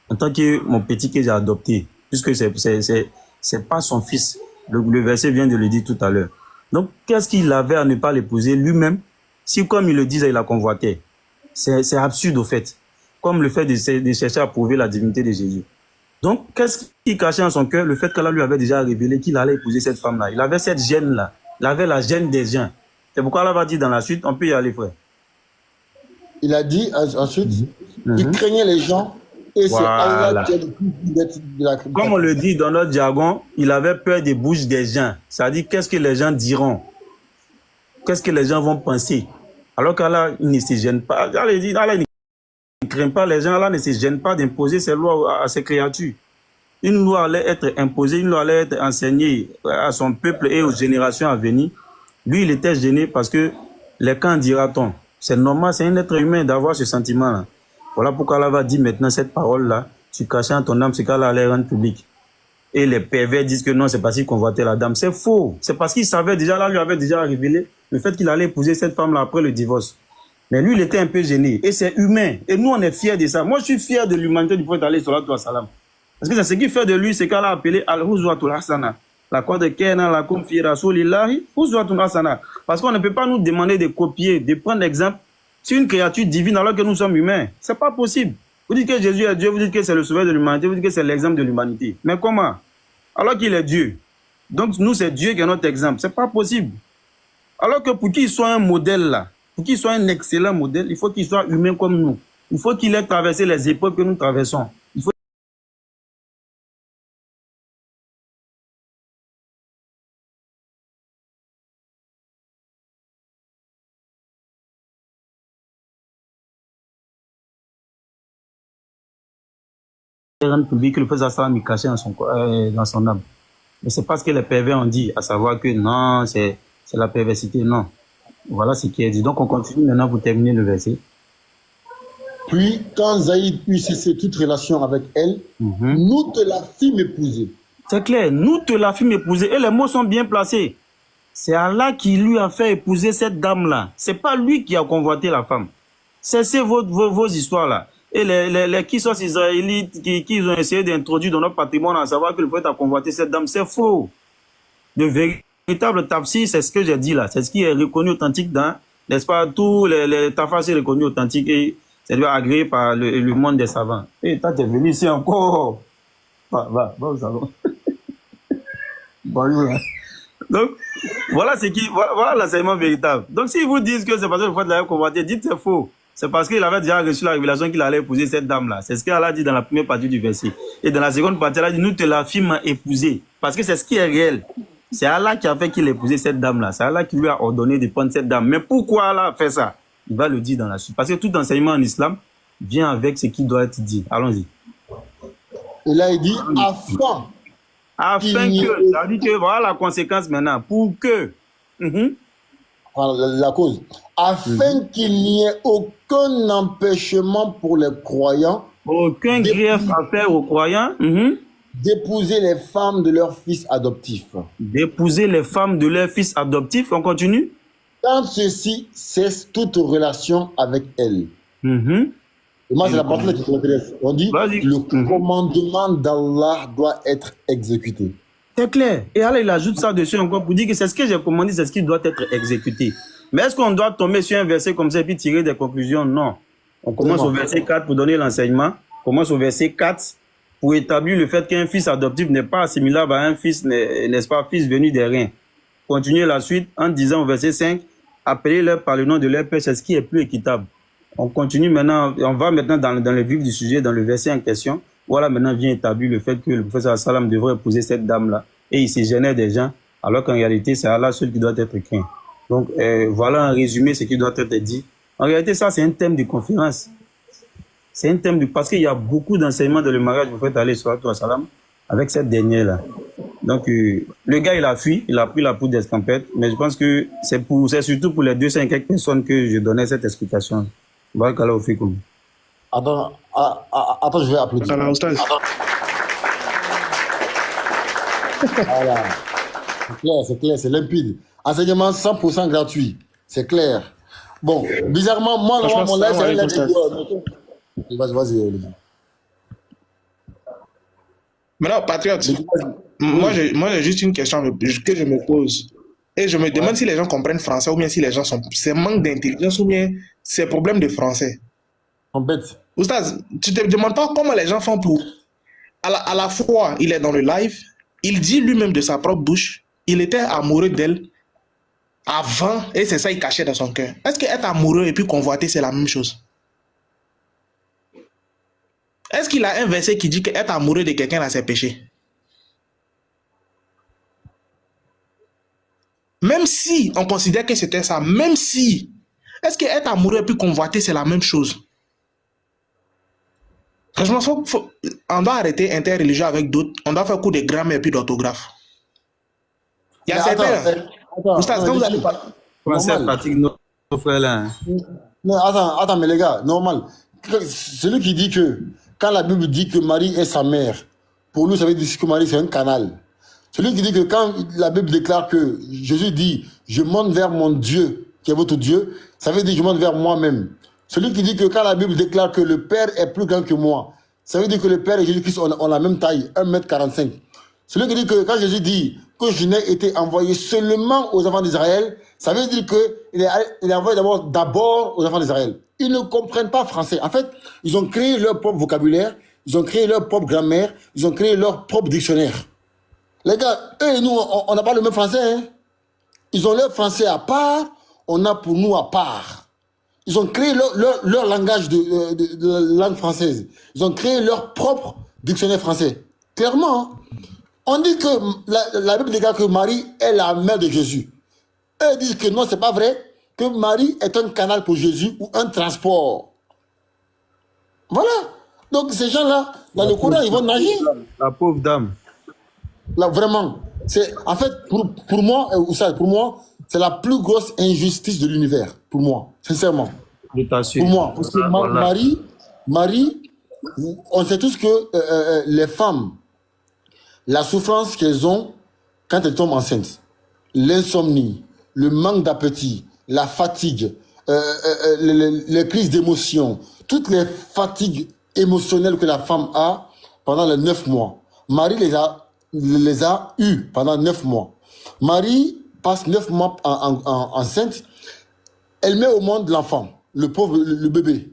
En tant que mon petit que j'ai adopté, puisque c'est pas son fils. Le verset vient de le dire tout à l'heure. Donc, qu'est-ce qu'il avait à ne pas l'épouser lui-même, si comme il le disait, il la convoitait? C'est absurde au fait. Comme le fait de chercher à prouver la divinité de Jésus. Donc, qu'est-ce qu'il cachait en son cœur? Le fait qu'Allah lui avait déjà révélé qu'il allait épouser cette femme-là. Il avait cette gêne-là. Il avait la gêne des gens. C'est pourquoi Allah va dire dans la suite, on peut y aller, frère. Il a dit ensuite, il craignait les gens et c'est Allah qui a dit de la... Comme on le dit dans notre jargon, il avait peur des bouches des gens. C'est-à-dire, qu'est-ce que les gens diront? Qu'est-ce que les gens vont penser? Alors qu'Allah, il ne se gêne pas. Allah ne craint pas les gens. Allah ne se gêne pas d'imposer ses lois à ses créatures. Une loi allait être imposée, une loi allait être enseignée à son peuple et aux générations à venir. Lui, il était gêné parce que les camps dira-t-on. C'est normal, c'est un être humain d'avoir ce sentiment-là. Voilà pourquoi Allah va dire maintenant cette parole-là, tu cachais en ton âme ce qu'Allah allait rendre public. Et les pervers disent que non, c'est parce qu'il convoitait la dame. C'est faux. C'est parce qu'il savait déjà, Allah lui avait déjà révélé le fait qu'il allait épouser cette femme-là après le divorce. Mais lui, il était un peu gêné. Et c'est humain. Et nous, on est fiers de ça. Moi, je suis fier de l'humanité du prophète alayhi salatu wa salam. Parce que c'est ce qui fait de lui, c'est qu'Allah a appelé Al-Huzwatul Hasana. La quoi de Kena, la confi Rasulillahi, Huzwatul Hasana. Parce qu'on ne peut pas nous demander de copier, de prendre exemple sur une créature divine alors que nous sommes humains. C'est pas possible. Vous dites que Jésus est Dieu, vous dites que c'est le sauveur de l'humanité, vous dites que c'est l'exemple de l'humanité. Mais comment? Alors qu'il est Dieu. Donc nous, c'est Dieu qui est notre exemple. C'est pas possible. Alors que pour qu'il soit un modèle là, pour qu'il soit un excellent modèle, il faut qu'il soit humain comme nous. Il faut qu'il ait traversé les épreuves que nous traversons. Il faut rendre public que le prophète sallam il cachait dans son âme. Mais c'est pas ce que les pervers ont dit, à savoir que non, c'est la perversité, non. Voilà ce qui est dit. Donc on continue maintenant pour terminer le verset. Puis, quand Zaïd eut cessé toute relation avec elle, nous te la fîmes épouser. C'est clair, nous te la fîmes épouser. Et les mots sont bien placés. C'est Allah qui lui a fait épouser cette dame-là. C'est pas lui qui a convoité la femme. Cessez vos histoires-là. Et les qui sont israélites qui ont essayé d'introduire dans notre patrimoine à savoir que le prophète a convoité cette dame, c'est faux. Le véritable tafsir, c'est ce que j'ai dit là. C'est ce qui est reconnu authentique dans, n'est-ce pas, tous les tafsirs c'est reconnu authentique et c'est agréé par le monde des savants. Et toi, tu es venu ici encore. Va au salon. Bonjour. Donc, voilà voilà l'enseignement véritable. Donc, s'ils vous disent que c'est parce que le prophète l'avait convoité, dites c'est faux. C'est parce qu'il avait déjà reçu la révélation qu'il allait épouser cette dame-là. C'est ce qu'Allah dit dans la première partie du verset. Et dans la seconde partie, Allah dit, nous te l'affirmons épousée. Parce que c'est ce qui est réel. C'est Allah qui a fait qu'il épousait cette dame-là. C'est Allah qui lui a ordonné de prendre cette dame. Mais pourquoi Allah a fait ça? Il va le dire dans la suite. Parce que tout enseignement en islam vient avec ce qui doit être dit. Allons-y. Et là, il dit afin que, ça veut dire que voilà la conséquence maintenant. Pour que. La cause. Afin qu'il n'y ait aucun empêchement pour les croyants. Aucun grief à faire aux croyants. D'épouser les femmes de leurs fils adoptifs. D'épouser les femmes de leurs fils adoptifs. On continue. Quand ceux-ci cessent toute relation avec elles. Et moi, c'est la partie qui m'intéresse. On dit le commandement d'Allah doit être exécuté. C'est clair. Et Allah, il ajoute ça dessus encore pour dire que c'est ce que j'ai commandé, c'est ce qui doit être exécuté. Mais est-ce qu'on doit tomber sur un verset comme ça et puis tirer des conclusions? Non. On commence au verset 4 pour donner l'enseignement. On commence au verset 4 pour établir le fait qu'un fils adoptif n'est pas assimilable à un fils, n'est-ce pas, fils venu des reins. Continuez la suite en disant au verset 5, appelez-leur par le nom de leur père, c'est ce qui est plus équitable. On continue maintenant, on va maintenant dans le vif du sujet, dans le verset en question. Voilà, maintenant vient établir le fait que le prophète sallam devrait épouser cette dame-là. Et il se gênait des gens, alors qu'en réalité, c'est Allah seul qui doit être craint. Donc, voilà en résumé ce qui doit être dit. En réalité, ça, c'est un thème de conférence. C'est un thème parce qu'il y a beaucoup d'enseignements dans le mariage du prophète alayhi salam avec cette dernière-là. Donc, le gars, il a fui, il a pris la poudre d'escampette, mais je pense que c'est surtout pour les 200 et quelques personnes que je donnais cette explication. Barakallah au fikum. Attends, je vais applaudir. Voilà. C'est clair, c'est limpide. Enseignement 100% gratuit. C'est clair. Bon, bizarrement, moi, mon live, c'est un live. Vas-y, Olivier. Maintenant, Patriote, moi j'ai juste une question que je me pose. Et je me demande si les gens comprennent français ou bien si les gens c'est manque d'intelligence ou bien c'est problème de français. En bête. Oustaz, tu te demandes pas comment les gens font pour... À la fois, il est dans le live, il dit lui-même de sa propre bouche, il était amoureux d'elle avant, et c'est ça il cachait dans son cœur. Est-ce qu'être amoureux et puis convoiter, c'est la même chose? Est-ce qu'il a un verset qui dit qu'être amoureux de quelqu'un, là, c'est péché? Même si on considère que c'était ça, même si, est-ce qu'être amoureux et puis convoiter, c'est la même chose? Franchement, on doit arrêter interreligieux avec d'autres. On doit faire cours de grammaire et puis d'orthographe. Il y a certains... Oustaz, quand vous allez parler... Français pratique nos frères là. Attends, mais les gars, normal. Celui qui dit que, quand la Bible dit que Marie est sa mère, pour nous, ça veut dire que Marie, c'est un canal. Celui qui dit que quand la Bible déclare que Jésus dit « Je monte vers mon Dieu, qui est votre Dieu », ça veut dire « Je monte vers moi-même ». Celui qui dit que quand la Bible déclare que le Père est plus grand que moi, ça veut dire que le Père et Jésus-Christ ont la même taille, 1,45 m. Celui qui dit que quand Jésus dit que je n'ai été envoyé seulement aux enfants d'Israël, ça veut dire qu'il est envoyé d'abord aux enfants d'Israël. Ils ne comprennent pas français. En fait, ils ont créé leur propre vocabulaire, ils ont créé leur propre grammaire, ils ont créé leur propre dictionnaire. Les gars, eux et nous, on n'a pas le même français. Hein? Ils ont leur français à part, on a pour nous à part. Ils ont créé leur langage de langue française. Ils ont créé leur propre dictionnaire français. Clairement, on dit que la Bible déclare que Marie est la mère de Jésus. Eux disent que non, c'est pas vrai, que Marie est un canal pour Jésus ou un transport. Voilà. Donc ces gens-là, dans le Coran, ils vont nager. La pauvre dame. Là, vraiment. En fait, pour moi, c'est la plus grosse injustice de l'univers. Pour moi, sincèrement. Pour moi. Parce que Marie, on sait tous que les femmes, la souffrance qu'elles ont quand elles tombent enceintes, l'insomnie, le manque d'appétit, la fatigue, les crises d'émotion, toutes les fatigues émotionnelles que la femme a pendant les 9 mois. Marie les a eues pendant 9 mois. Marie passe 9 mois enceinte. Elle met au monde l'enfant, le bébé.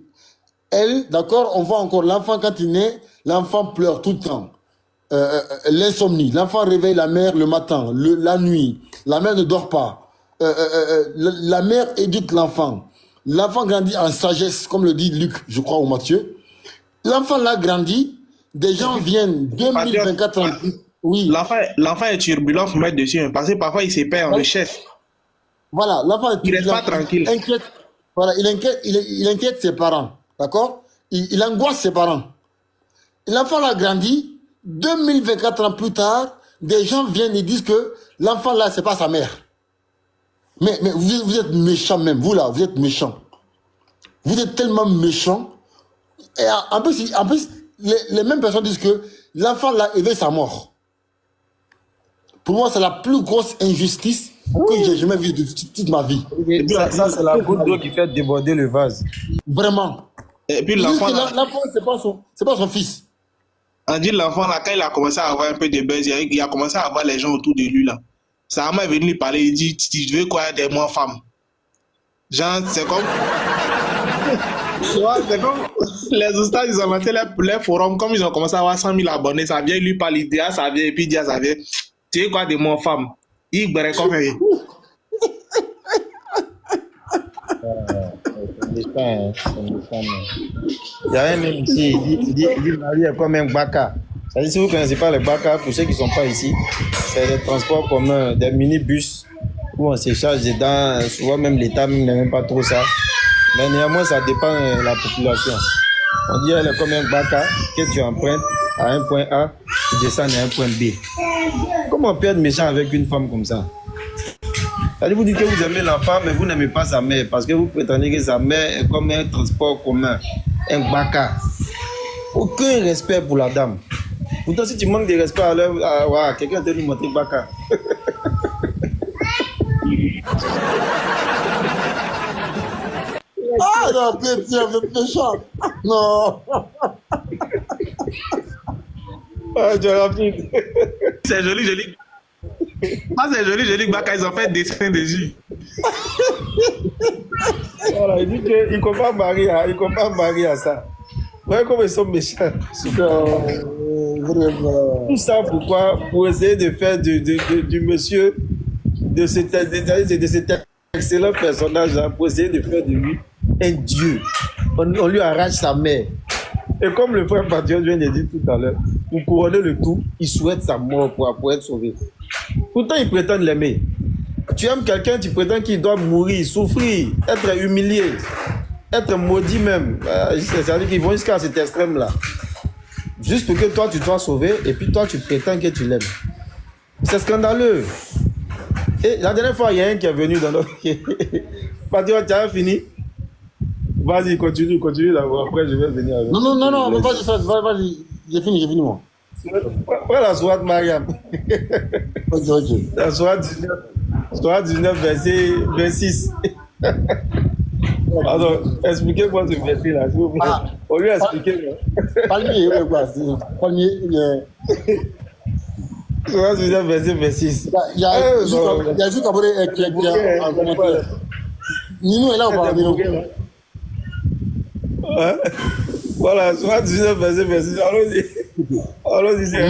Elle, d'accord, on voit encore l'enfant quand il naît, l'enfant pleure tout le temps. l'insomnie. L'enfant réveille la mère le matin, la nuit. La mère ne dort pas. La mère éduque l'enfant. L'enfant grandit en sagesse, comme le dit Luc, je crois, ou Matthieu. L'enfant là grandit, des gens viennent 2024 ans. Oui. L'enfant est turbulent, faut mettre dessus, parce que parfois il se perd en richesse. Voilà, l'enfant est Il reste pas tranquille. Il inquiète ses parents, d'accord? Il angoisse ses parents. L'enfant là grandit, 2024 ans plus tard, des gens viennent et disent que l'enfant là, c'est pas sa mère. Mais vous êtes méchant même, vous là, vous êtes méchant. Vous êtes tellement méchant. Et en plus les mêmes personnes disent que l'enfant là éveille sa mort. Pour moi, c'est la plus grosse injustice que j'ai jamais vue de toute ma vie. Ça c'est la goutte d'eau qui fait déborder le vase. Vraiment. Et puis l'enfant, c'est pas son fils. on dit l'enfant là, quand il a commencé à avoir un peu de buzz, il a commencé à avoir les gens autour de lui là. Sa maman est venue lui parler, il dit, tu veux quoi des moins femmes? Genre, c'est comme... c'est comme les oustas, ils ont lancé les forums, comme ils ont commencé à avoir 100 000 abonnés, ça vient, lui parler d'idée, ça vient, et puis dire, ça vient, tu veux quoi des moins femmes? Il berait comme un... Il y a un même ici, il dit Marie est comme un baka. C'est-à-dire, si vous ne connaissez pas les baka, pour ceux qui ne sont pas ici, c'est des transports communs, des minibus où on se charge dedans. Souvent, même l'État n'est même pas trop ça. Mais néanmoins, ça dépend de la population. On dit elle est comme un baka que tu empruntes à un point A, tu descends à un point B. Comment on peut être méchant avec une femme comme ça? C'est-à-dire, vous dites que vous aimez l'enfant, mais vous n'aimez pas sa mère, parce que vous prétendez que sa mère est comme un transport commun, un baka. Aucun respect pour la dame. Pourtant, si tu manques de respect à quelqu'un te nous montrer baka. Ah non, tiens, vous êtes méchant. Non. Ah, je rapide. C'est joli, joli. Ah, c'est joli, joli, baka, ils ont fait des dessins dessus. Voilà, il dit qu'il ne compare Marie, il compare Marie à ça. Voyez comme ils sont méchants. Tout ça pourquoi? Pour essayer de faire du monsieur, de cet excellent personnage-là, pour essayer de faire de lui un dieu. On lui arrache sa mère. Et comme le frère Patriot vient de dire tout à l'heure, pour couronner le tout, il souhaite sa mort pour être sauvé. Pourtant, il prétend l'aimer. Tu aimes quelqu'un, tu prétends qu'il doit mourir, souffrir, être humilié, être maudit même. C'est-à-dire qu'ils vont jusqu'à cet extrême-là. Juste pour que toi, tu sois sauvé, et puis toi, tu prétends que tu l'aimes. C'est scandaleux. Et la dernière fois, il y a un qui est venu dans notre... Patriot, tu as fini? Vas-y, continue d'abord. Après, je vais venir avec. Non, vas-y, j'ai fini, moi. Prends la soirée de Mariam. Ok. La soirée 19, verset 26. Alors, expliquez-moi ce verset-là, s'il vous plaît. On lui expliquer. Palmier, oui, quoi. Palmier, Soirée 19, verset 26. Il y a juste Kabore qui est en commentaire. Nino est là ou pas, Nino? Voilà, soit 19, verset 26. Allons-y.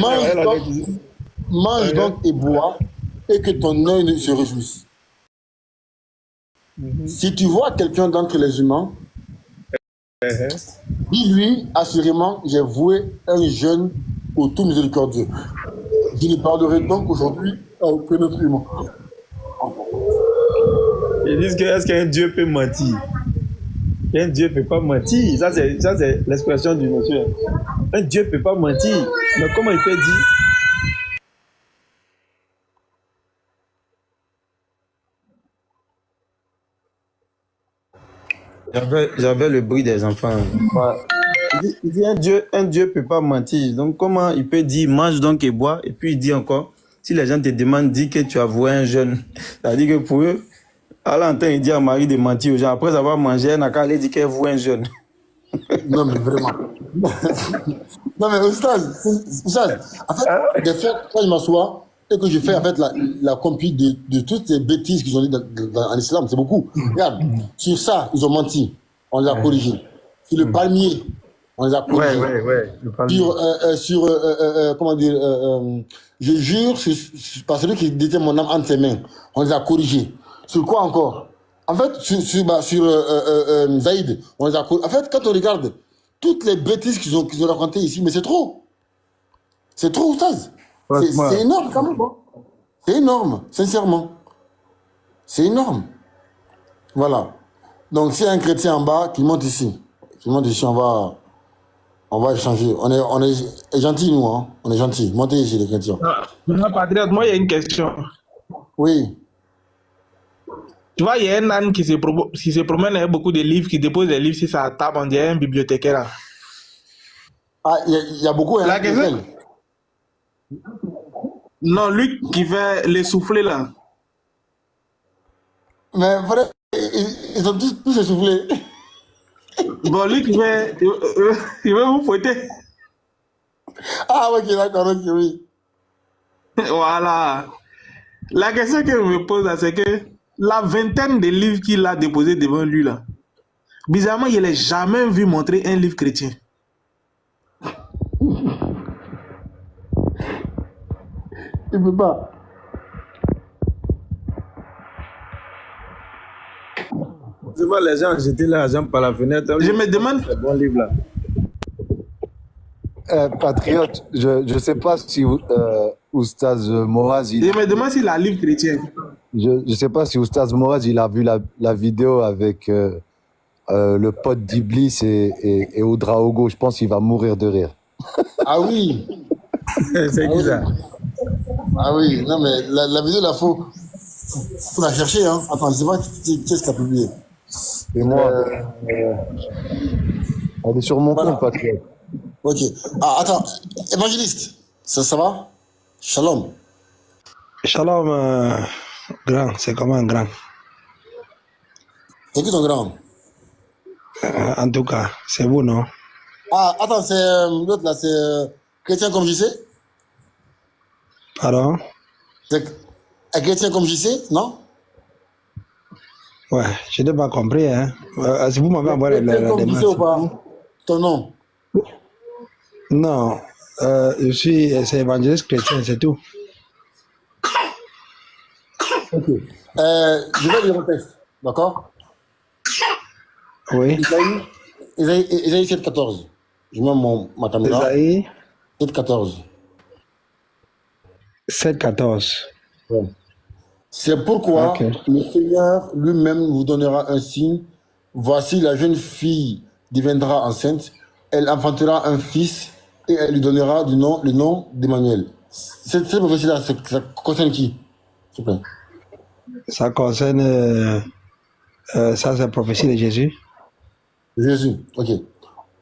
Mange donc et bois, et que ton œil ne se réjouisse. Si tu vois quelqu'un d'entre les humains, dis-lui, assurément, j'ai voué un jeûne au tout miséricordieux. Je ne parlerai donc aujourd'hui à aucun autre humain. Ils disent que est-ce qu'un Dieu peut mentir? Un Dieu ne peut pas mentir. Ça, c'est l'expression du monsieur. Un Dieu ne peut pas mentir. Mais comment il peut dire? J'avais le bruit des enfants. Il dit un Dieu peut pas mentir. Donc comment il peut dire mange donc et bois? Et puis il dit encore, si les gens te demandent, dis que tu as voué un jeûne. C'est-à-dire que pour eux, Allah entend, il dit à Marie de mentir aux gens. Après avoir mangé, elle n'a qu'à aller dire qu'elle voit un jeune. Non, mais vraiment. Non, mais Oustaz, en fait, des fois, quand je m'assois et que je fais en fait la compil de toutes ces bêtises qu'ils ont dit en islam, c'est beaucoup. Regarde, sur ça, ils ont menti. On les a corrigés. Sur le palmier, On les a corrigés. Comment dire, je jure par celui qui détient mon âme entre ses mains. On les a corrigés. Sur quoi encore? En fait, sur Zaïd, on les a corrigés. En fait, quand on regarde toutes les bêtises qu'ils ont racontées ici, mais c'est trop. C'est trop, Oustaz. C'est énorme quand même. C'est énorme, sincèrement. C'est énorme. Voilà. Donc, s'il y a un chrétien en bas, qui monte ici. On va échanger. On est gentils, nous. Hein. On est gentils. Montez ici, les chrétiens. Non, patriote, moi, il y a une question. Oui. Tu vois, il y a un âne qui se promène avec beaucoup de livres, qui dépose des livres sur sa table, on dirait un bibliothécaire. Ah, il y a beaucoup. La question... Non, lui qui fait les soufflets, là. Mais vrai, ils ont tous essoufflés. Bon, lui qui fait... il veut vous fouetter. Ah, ok, d'accord, ok, oui. Voilà. La question que je me pose, là, c'est que la vingtaine de livres qu'il a déposés devant lui, là, bizarrement, il n'a jamais vu montrer un livre chrétien. Il ne peut pas. Les gens ont jeté l'argent par la fenêtre. Je me demande... Ce bon livre-là. Patriote, je ne sais pas si Oustaz Moraz... Je me demande s'il a un livre chrétien. Je ne sais pas si Oustaz Moraz, il a vu la vidéo avec le pote d'Iblis et Oudraogo. Je pense qu'il va mourir de rire. Ah oui. C'est qui ça? Ah oui, non mais la vidéo, il faut la chercher. Hein. Attends, je ne sais pas qu'est-ce qu'il a publié. Et moi, elle est sur mon compte, Patriote. Ok. Ah, attends, évangéliste, ça va? Shalom. Shalom, grand, c'est comment un grand? C'est qui ton grand? En tout cas, c'est vous, non? Ah, attends, c'est l'autre là, c'est chrétien comme JC? Pardon? C'est un chrétien comme JC, non? Ouais, je n'ai pas compris, hein. Si vous m'avez envoyé la démarche. Ou pas? Ton nom? Non, c'est évangéliste chrétien, c'est tout. Ok. Je vais lire un texte, d'accord? Oui. Isaïe 7,14. Je mets ma caméra. Isaïe 7,14. 7,14. Ouais. C'est pourquoi le Seigneur lui-même vous donnera un signe. Voici, la jeune fille deviendra enceinte. Elle enfantera un fils et elle lui donnera le nom d'Emmanuel. Cette prophétie-là, ça concerne qui? S'il vous plaît. Ça concerne... ça, c'est la prophétie de Jésus. Jésus, ok.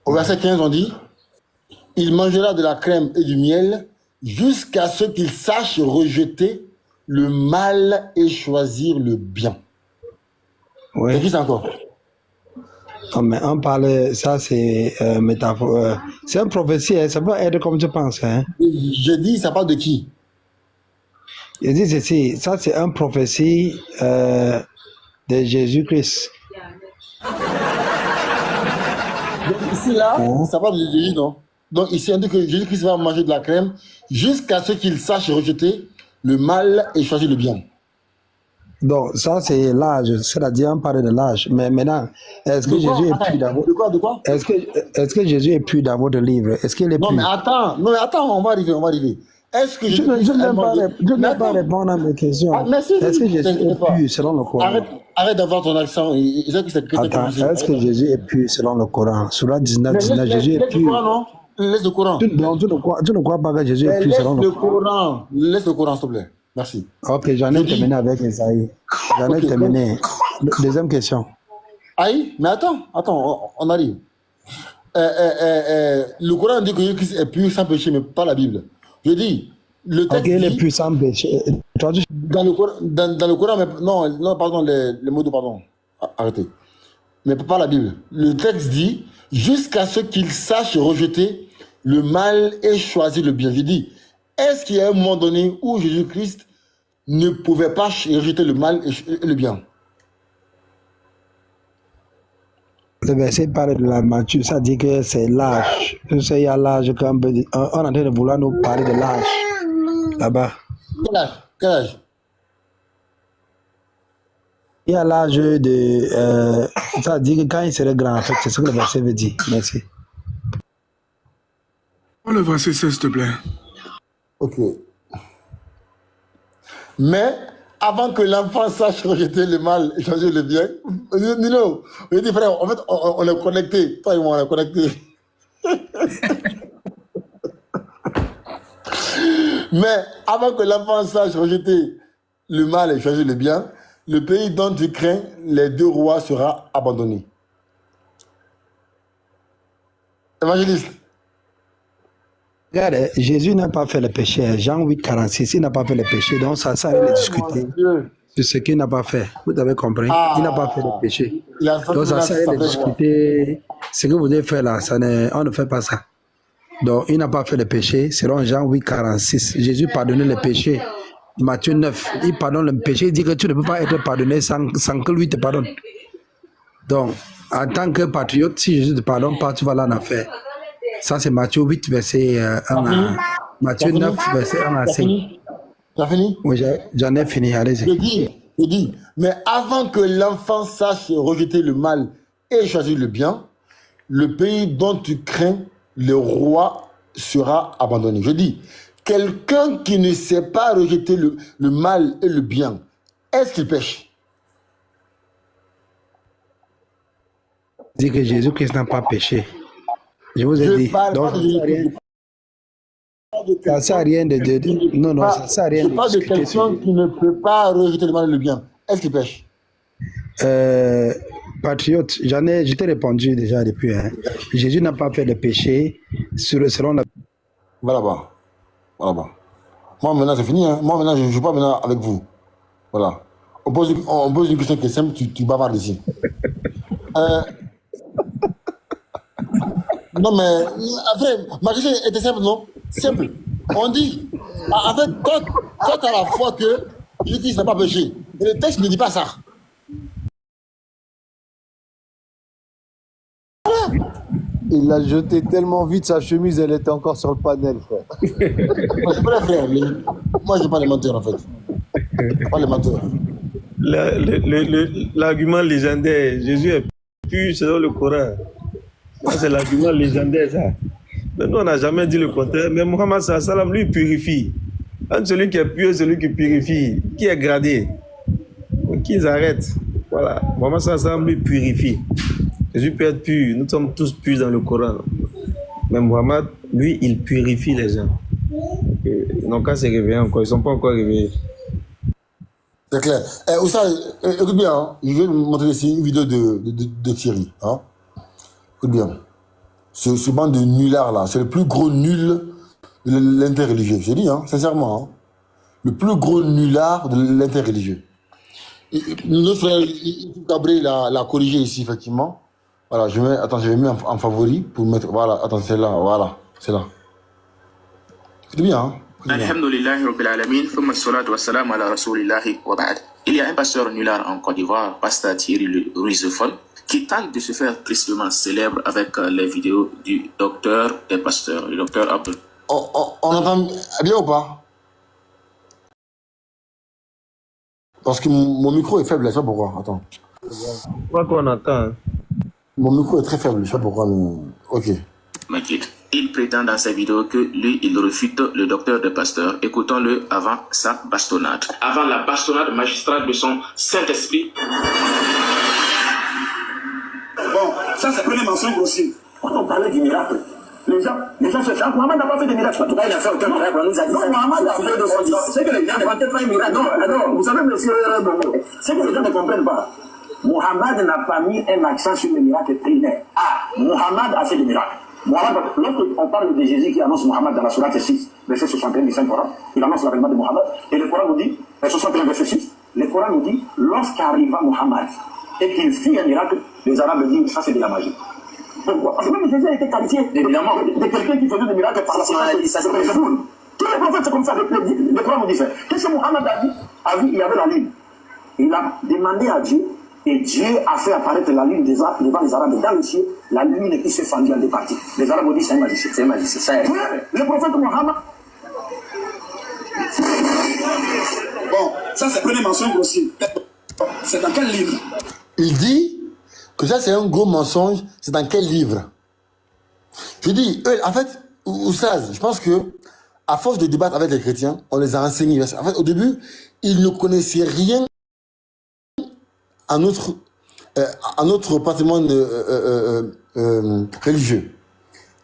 Au verset 15, on dit, « Il mangera de la crème et du miel jusqu'à ce qu'il sache rejeter le mal et choisir le bien. » Oui. C'est qui ça encore? Non, mais on parle, ça c'est métaphore. C'est une prophétie, hein, ça peut être comme tu penses. Hein. Je dis, ça parle de qui? Je dis ceci, ça c'est une prophétie de Jésus-Christ. Donc ici, là, ça parle de Jésus, non? Donc ici, on dit que Jésus-Christ va manger de la crème jusqu'à ce qu'il sache rejeter le mal et choisir le bien. Donc ça c'est l'âge, c'est-à-dire on parle de l'âge. Mais maintenant, est-ce que Jésus est plus dans votre... De quoi? Est-ce que Jésus est plus dans votre livre? Est-ce qu'il est plus... Non mais attends, on va arriver. Est-ce que je ne vais pas répondre à mes questions. Ah, est-ce que Jésus est plus selon le Coran? Arrête d'avoir ton accent. Attends, est-ce que Jésus est plus selon le Coran? Surah 19, Jésus est plus... Laisse le Coran. Tu ne crois pas que Jésus est plus selon le Coran? Laisse le Coran, s'il te plaît. Merci. Ok, j'en ai terminé avec Esaïe. J'en ai terminé. Deuxième question. Aïe, mais attends, on arrive. Le Coran dit que Jésus est plus sans péché, mais pas la Bible. Je dis, le texte il est plus sans péché. Dans le Coran, mais non, pardon, les mots de pardon. Arrêtez. Mais pas la Bible. Le texte dit, jusqu'à ce qu'il sache rejeter le mal et choisir le bien. Je dis, est-ce qu'il y a un moment donné où Jésus-Christ ne pouvait pas rejeter le mal et le bien? Le verset parle de la maturité, ça dit que c'est l'âge. Il y a l'âge, on est en train de vouloir nous parler de l'âge. Là-bas. Quel âge? Il y a l'âge de... ça dit que quand il serait grand, en fait, c'est ce que le verset veut dire. Merci. Le verset 16, s'il te plaît. Ok. Mais avant que l'enfant sache rejeter le mal et choisir le bien, Nino, je dis frère, en fait, on est connectés. Toi et moi, on est connectés. Mais avant que l'enfant sache rejeter le mal et choisir le bien, le pays dont tu crains les deux rois sera abandonné. Évangéliste. Regarde, Jésus n'a pas fait le péché. Jean 8, 46, il n'a pas fait le péché. Donc, ça sert à rien de discuter sur ce qu'il n'a pas fait. Vous avez compris? Il n'a pas fait le péché. Donc, ça sert à rien de discuter. Ce que vous devez faire là, on ne fait pas ça. Donc, il n'a pas fait le péché. Selon Jean 8, 46, Jésus pardonnait le péché. Matthieu 9, il pardonne le péché. Il dit que tu ne peux pas être pardonné sans que lui te pardonne. Donc, en tant que patriote, si Jésus ne te pardonne pas, tu vas là en affaire. Ça, c'est Matthieu 8, verset 1 à... Matthieu 9, verset 1 à 5. Tu as fini? Oui, j'en ai fini, allez-y. Je dis, mais avant que l'enfant sache rejeter le mal et choisir le bien, le pays dont tu crains le roi sera abandonné. Je dis, quelqu'un qui ne sait pas rejeter le mal et le bien, est-ce qu'il pêche? Dit que Jésus-Christ n'a pas péché. Je vous ai dit. Donc, ça ne sert à rien de... Non, non, ça ne sert à rien de... Je parle de quelqu'un qui ne peut pas rejeter le mal et le bien. Est-ce qu'il pêche? Patriote, je t'ai répondu déjà depuis. Hein. Jésus n'a pas fait de péché selon la... Voilà, bah. Voilà, bah. Moi, maintenant, c'est fini. Hein. Moi, maintenant, je ne joue pas maintenant avec vous. Voilà. On pose une question qui est simple, tu bavardes ici. Non, mais, après, ma question était simple, non? Simple. On dit, en fait, quand tu as la foi que Jésus-Christ n'a pas péché, et le texte ne dit pas ça. Il a jeté tellement vite sa chemise, elle était encore sur le panel, frère. Moi, c'est pas les frères. Moi, je n'ai pas les menteurs, en fait. Pas les menteurs. L'argument légendaire, Jésus est pur selon le Coran. Ça, c'est l'argument légendaire, ça. Mais nous, on n'a jamais dit le contraire. Mais Mohammed sallam, lui, purifie. Entre celui qui est pur et celui qui purifie, qui est gradé, qu'ils arrêtent. Voilà. Mohammed sallam, lui, purifie. Jésus peut être pur. Nous sommes tous purs dans le Coran. Mais Mohammed, lui, il purifie les gens. Ils n'ont qu'à se réveiller encore. Ils ne sont pas encore réveillés. C'est clair. Oussa, écoute bien, hein. Je vais vous montrer ici une vidéo de Thierry. Hein. Écoute bien. Ce bande de nullards là, c'est le plus gros nul de l'interreligieux. J'ai dit, hein, sincèrement. Hein. Le plus gros nullard de l'interreligieux. Notre frère Gabriel l'a corrigé ici, effectivement. Voilà, je vais mettre en favori pour mettre. Voilà, attends, c'est là, voilà, c'est là. C'est bien, hein? Alhamdulillahi Rabbil Alamin, thumma salatu wa salam ala rasulillahi wa ba'd. Il y a un pasteur nullard en Côte d'Ivoire, pasteur Thierry le Ruisefolle, qui tente de se faire tristement célèbre avec les vidéos du docteur des pasteurs, le docteur Abdul. On entend bien ou pas? Parce que mon micro est faible, je sais pas pourquoi. Attends. Quoi qu'on entend? Mon micro est très faible, je sais pas pourquoi, mais... Ok. Il prétend dans ses vidéos que lui, il refute le docteur des pasteurs. Écoutons-le avant sa bastonnade. Avant la bastonnade magistrale de son Saint-Esprit. Bon, ça c'est le premier mensonge aussi. Quand on parlait du miracle, les gens se chantent. Mohamed n'a pas fait de miracle. En tout cas, il a fait aucun miracle. On nous a dit non, Mohamed a fait de son Dieu. C'est que les gens ne comprennent pas un miracle. Non, vous savez, monsieur Bongo, c'est que les gens ne comprennent pas. Mohamed n'a pas mis un accent sur le miracle primaire. Ah, Mohamed a fait des miracles. Mohamed, lorsqu'on parle de Jésus qui annonce Mohamed dans la Sourate 6, verset 61 du Saint-Coran, il annonce l'avènement de Mohamed, et le Coran nous dit, 61 verset 6, le Coran nous dit, lorsqu'arriva Mohamed et qu'il fit un miracle, les Arabes disent, ça c'est de la magie. Pourquoi? Parce que même Jésus a été qualifié de quelqu'un qui faisait des miracles par la Sourate. Tous les prophètes, c'est comme ça, le Coran nous dit ça. Qu'est-ce que Mohamed a vu? Il y avait la lune. Il a demandé à Dieu Et Dieu a fait apparaître la lune devant les Arabes dans le ciel, la lune qui s'est fendue en deux parties. Les Arabes ont dit c'est un magicien, c'est un magicien. Ça est. Le prophète Mohammed. Bon, ça c'est le premier mensonge aussi. C'est dans quel livre? Il dit que ça c'est un gros mensonge, c'est dans quel livre? Je dis, eux, en fait, Oustaz, je pense que à force de débattre avec les chrétiens, on les a enseignés. En fait, au début, ils ne connaissaient rien à notre patrimoine religieux.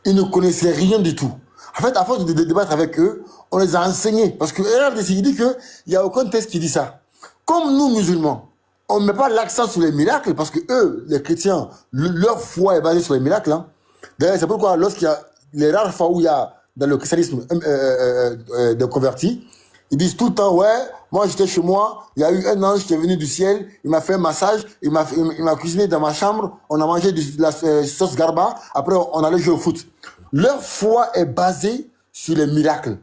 Ils ne connaissaient rien du tout. En fait, à force de débattre avec eux, on les a enseignés. parce que il dit qu'il n'y a aucun texte qui dit ça. Comme nous, musulmans, on ne met pas l'accent sur les miracles, parce que eux, les chrétiens, leur foi est basée sur les miracles. Hein. D'ailleurs, c'est pourquoi lorsqu'il y a les rares fois où il y a dans le christianisme des convertis, ils disent tout le temps, ouais, moi j'étais chez moi, il y a eu un ange qui est venu du ciel, il m'a fait un massage, il m'a cuisiné dans ma chambre, on a mangé de la sauce garba, après on allait jouer au foot. Leur foi est basée sur les miracles.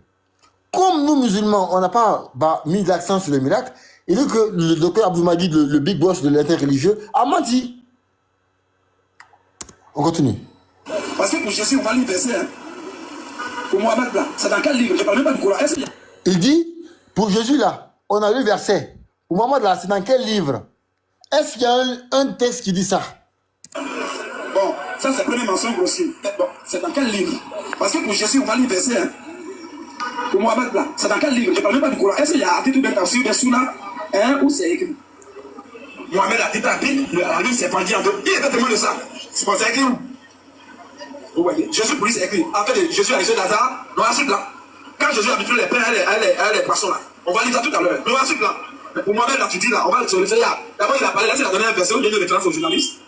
Comme nous musulmans, on n'a pas mis l'accent sur les miracles, il dit que le docteur Abdou Mahdi, le big boss de l'interreligieux, a menti. On continue. Parce que pour Jésus, on va lire verset. Hein. Pour Mohamed, là, c'est dans quel livre? Je ne parle même pas du Coran. Il dit, pour Jésus, là, on a lu verset. Pour Mohamed, là, c'est dans quel livre? Est-ce qu'il y a un texte qui dit ça? Bon, ça, c'est le premier mensonge aussi. Bon, c'est dans quel livre? Parce que pour Jésus, on va lire verset. Hein. Pour Mohamed, là, c'est dans quel livre? Je ne parle même pas du Coran. Est-ce qu'il y a un titre d'un sur des Sunna, hein, où c'est écrit? Mohamed a dit la Bible, la Bible s'est pendue en deux. Il était témoin de ça. C'est pas écrit où? Vous voyez, Jésus pour lui c'est écrit. Après Jésus a laissé Lazare, noir sur blanc. Quand Jésus a habitué les pains à les poissons là, on va lire ça tout à l'heure. Noir sur blanc. Mais pour moi-même là, tu dis là, on va le faire là. D'abord il a parlé, là, il a donné un verset où il y a une référence aux journalistes.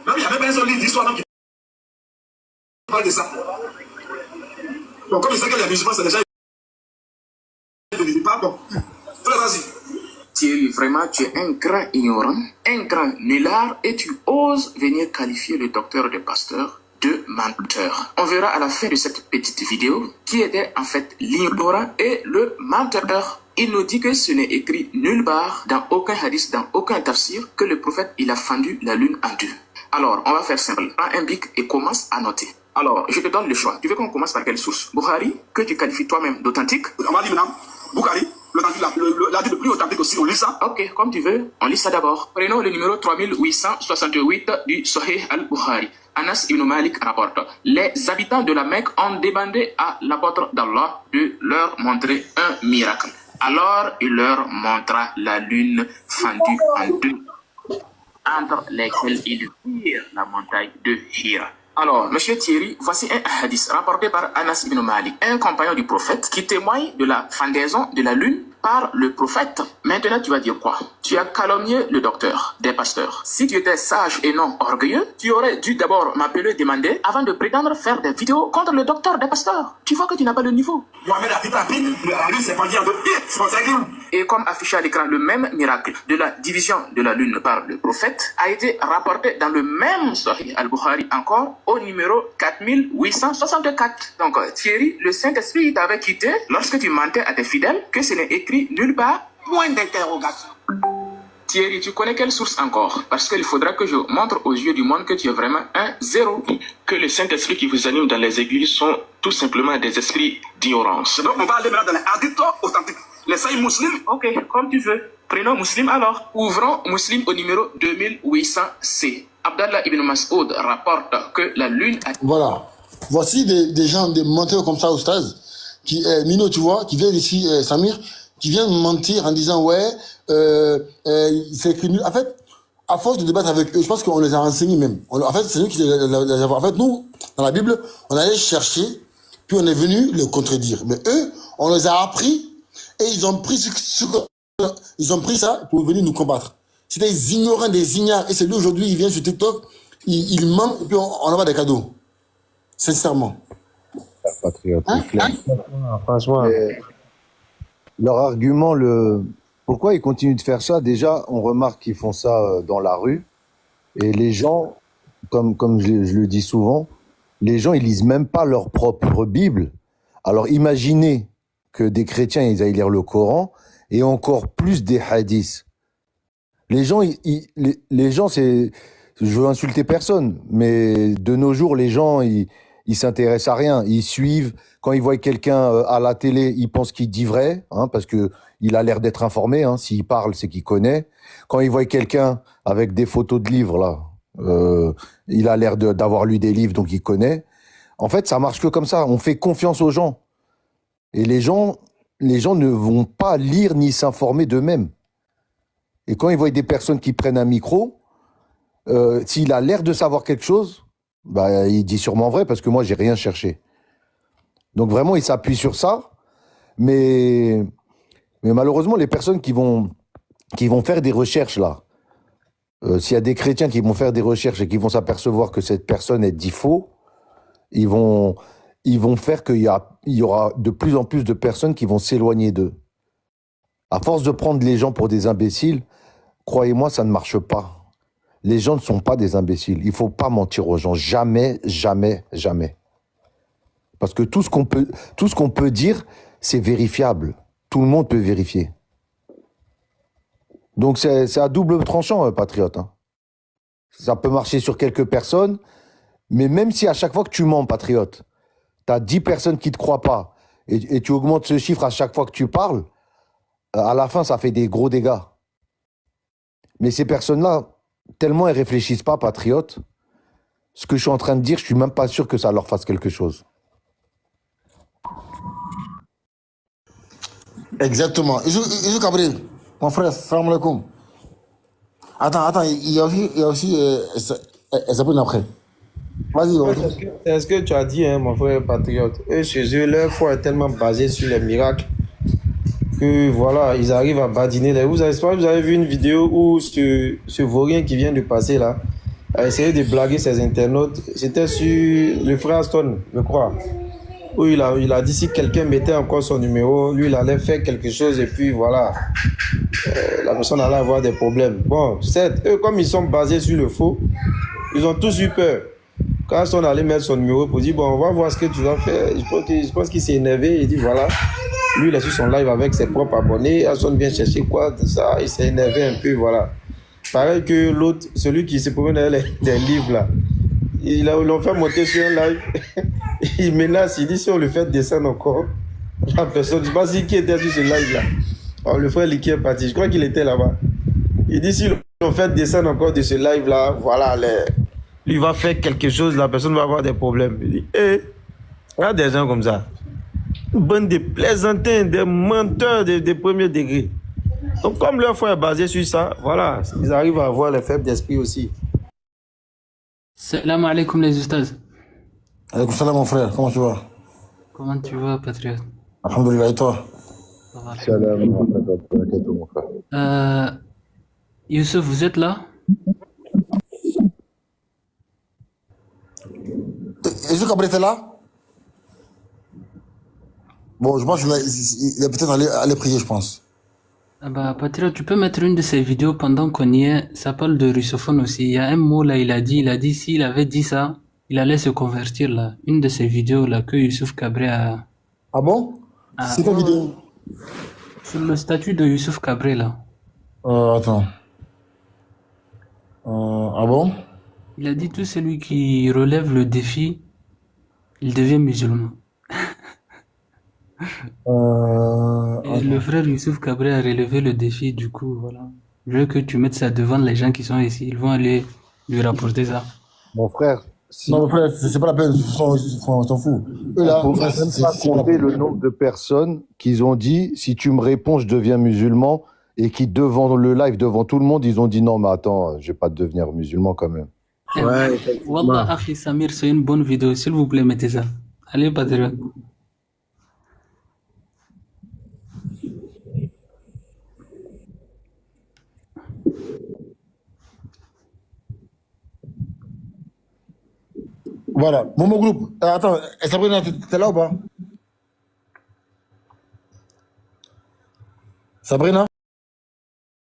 Même il n'y a même pas un seul livre d'histoire qui parle de ça. Donc comme il sait que les musulmans c'est déjà pas bon. Vas-y. Thierry, vraiment, tu es un grand ignorant, un grand nulard, et tu oses venir qualifier le docteur de pasteur de menteur. On verra à la fin de cette petite vidéo qui était en fait l'ignorant et le menteur. Il nous dit que ce n'est écrit nulle part dans aucun hadith, dans aucun tafsir, que le prophète il a fendu la lune en deux. Alors, on va faire simple. Prends un bic et commence à noter. Alors, je te donne le choix. Tu veux qu'on commence par quelle source? Bukhari, que tu qualifies toi-même d'authentique? On va dire maintenant, Bukhari, la le plus authentique aussi, on lit ça. Ok, comme tu veux, on lit ça d'abord. Prenons le numéro 3868 du Sahih al-Bukhari. Anas ibn Malik rapporte, les habitants de la Mecque ont demandé à l'apôtre d'Allah de leur montrer un miracle. Alors il leur montra la lune fendue en deux, entre lesquelles ils virent la montagne de Hira. Alors, monsieur Thierry, voici un hadith rapporté par Anas ibn Malik, un compagnon du prophète qui témoigne de la fendaison de la lune par le prophète. Maintenant, tu vas dire quoi? Tu as calomnié le docteur des pasteurs. Si tu étais sage et non orgueilleux, tu aurais dû d'abord m'appeler demander avant de prétendre faire des vidéos contre le docteur des pasteurs. Tu vois que tu n'as pas le niveau. Mohamed a dit la Bible, la lune s'est pendue en deux. Et comme affiché à l'écran, le même miracle de la division de la lune par le prophète a été rapporté dans le même Sahih al-Bukhari encore au numéro 4864. Donc Thierry, le Saint-Esprit t'avait quitté lorsque tu mentais à tes fidèles que ce n'est écrit nulle part. Point d'interrogation. Thierry, tu connais quelle source encore? Parce qu'il faudra que je montre aux yeux du monde que tu es vraiment un zéro. Que les Saint-Esprit qui vous animent dans les églises sont tout simplement des esprits d'ignorance. Donc on va aller maintenant dans les hadiths authentiques. Les saints musulmans. Ok, comme tu veux. Prenons Muslim alors. Ouvrons Muslim au numéro 2800C. Abdallah ibn Mas'ud rapporte que la lune a... Voilà. Voici des gens, des menteurs comme ça, Oustaz, qui, Mino, tu vois, qui viennent ici, Samir, qui viennent mentir en disant, ouais, c'est écrit nul. En fait, à force de débattre avec eux, je pense qu'on les a renseignés même. En fait, c'est nous qui les avons. En fait, nous, dans la Bible, on allait chercher, puis on est venu le contredire. Mais eux, on les a appris, et ils ont pris ça pour venir nous combattre. C'est des ignorants, des ignares. Et c'est lui aujourd'hui, il vient sur TikTok, il ment, et puis on envoie des cadeaux. Sincèrement. Patriote, franchement. Leur argument, pourquoi ils continuent de faire ça? Déjà, on remarque qu'ils font ça dans la rue. Et les gens, comme je le dis souvent, les gens, ils lisent même pas leur propre Bible. Alors imaginez que des chrétiens, ils aillent lire le Coran et encore plus des hadiths. Les gens, les gens, c'est... Je veux insulter personne, mais de nos jours, les gens, ils s'intéressent à rien. Ils suivent. Quand ils voient quelqu'un à la télé, ils pensent qu'il dit vrai, hein, parce que il a l'air d'être informé. Hein. S'il parle, c'est qu'il connaît. Quand ils voient quelqu'un avec des photos de livres, là, il a l'air d'avoir lu des livres, donc il connaît. En fait, ça marche que comme ça. On fait confiance aux gens. Et les gens ne vont pas lire ni s'informer d'eux-mêmes. Et quand ils voient des personnes qui prennent un micro, s'il a l'air de savoir quelque chose, bah, il dit sûrement vrai parce que moi, j'ai rien cherché. Donc vraiment, il s'appuie sur ça. Mais malheureusement, les personnes qui vont faire des recherches là, s'il y a des chrétiens qui vont faire des recherches et qui vont s'apercevoir que cette personne est dit faux, ils vont faire qu'il y aura de plus en plus de personnes qui vont s'éloigner d'eux. À force de prendre les gens pour des imbéciles, croyez-moi, ça ne marche pas. Les gens ne sont pas des imbéciles. Il ne faut pas mentir aux gens. Jamais, jamais, jamais. Parce que tout ce qu'on peut dire, c'est vérifiable. Tout le monde peut vérifier. Donc c'est à double tranchant, patriote. Hein. Ça peut marcher sur quelques personnes, mais même si à chaque fois que tu mens, patriote, tu as 10 personnes qui ne te croient pas, et tu augmentes ce chiffre à chaque fois que tu parles, à la fin, ça fait des gros dégâts. Mais ces personnes-là, tellement elles réfléchissent pas, patriote, ce que je suis en train de dire, je suis même pas sûr que ça leur fasse quelque chose. Exactement. Isu Kabri, mon frère, salam alaikum. Attends, il y a aussi Sabrine après. Vas-y, C'est ce que tu as dit, hein, mon frère patriote. Eux, chez eux, leur foi est tellement basée sur les miracles que voilà, ils arrivent à badiner. Vous avez vu une vidéo où ce vaurien qui vient de passer là a essayé de blaguer ses internautes. C'était sur le frère Stone, je crois. Où il a dit si quelqu'un mettait encore son numéro, lui il allait faire quelque chose et puis voilà, la personne allait avoir des problèmes. Bon, certes, eux comme ils sont basés sur le faux, ils ont tous eu peur. Quand on allait mettre son numéro pour dire bon, on va voir ce que tu vas faire, je pense qu'il s'est énervé. Il dit voilà, lui il a su son live avec ses propres abonnés. Asson vient chercher quoi, tout ça, il s'est énervé un peu, voilà. Pareil que l'autre, celui qui se promène avec des livres là, ils l'ont fait monter sur un live. Il menace, il dit si on le fait descendre encore, la personne, je ne sais pas si qui était sur ce live là. Oh, le frère Liki est parti, je crois qu'il était là-bas. Il dit si on fait descendre encore de ce live là, voilà, lui va faire quelque chose, la personne va avoir des problèmes. Il dit, regarde des gens comme ça. Une bande de plaisantins, des menteurs de premier degré. Donc comme leur foi est basée sur ça, voilà, ils arrivent à avoir les faibles d'esprit aussi. Salam alaikum les ustaz. Alaikum salam mon frère, comment tu vas? Comment tu vas, patriote? Alhamdulillah, et toi? Salam, mon frère. Youssef, vous êtes là? Est-ce que Kabri est là? Bon, je pense qu'il est peut-être allé prier, je pense. Ah bah, patriote, tu peux mettre une de ces vidéos pendant qu'on y est. Ça parle de russophone aussi. Il y a un mot là, il a dit s'il avait dit ça, il allait se convertir là. Une de ces vidéos là que Youssouf Kabré a... Ah bon? C'est quelle vidéo? Sur le statut de Youssouf Kabré là. Attends. Ah bon? Il a dit tout celui qui relève le défi, il devient musulman. Et le frère Youssouf Kabré a relevé le défi, du coup, voilà. Je veux que tu mettes ça devant les gens qui sont ici, ils vont aller lui rapporter ça. Mon frère, non, mon frère, c'est pas la peine, on s'en fout. Eux là, on ne peut même pas compter le nombre de personnes qui ont dit si tu me réponds, je deviens musulman, et qui, devant le live, devant tout le monde, ils ont dit non, mais attends, je vais pas devenir musulman quand même. Ouais, Wallah, Akhi Samir, c'est une bonne vidéo, s'il vous plaît, mettez ça. Allez, patriote. Voilà, mon groupe. Attends, Sabrina, t'es là ou pas? Sabrina?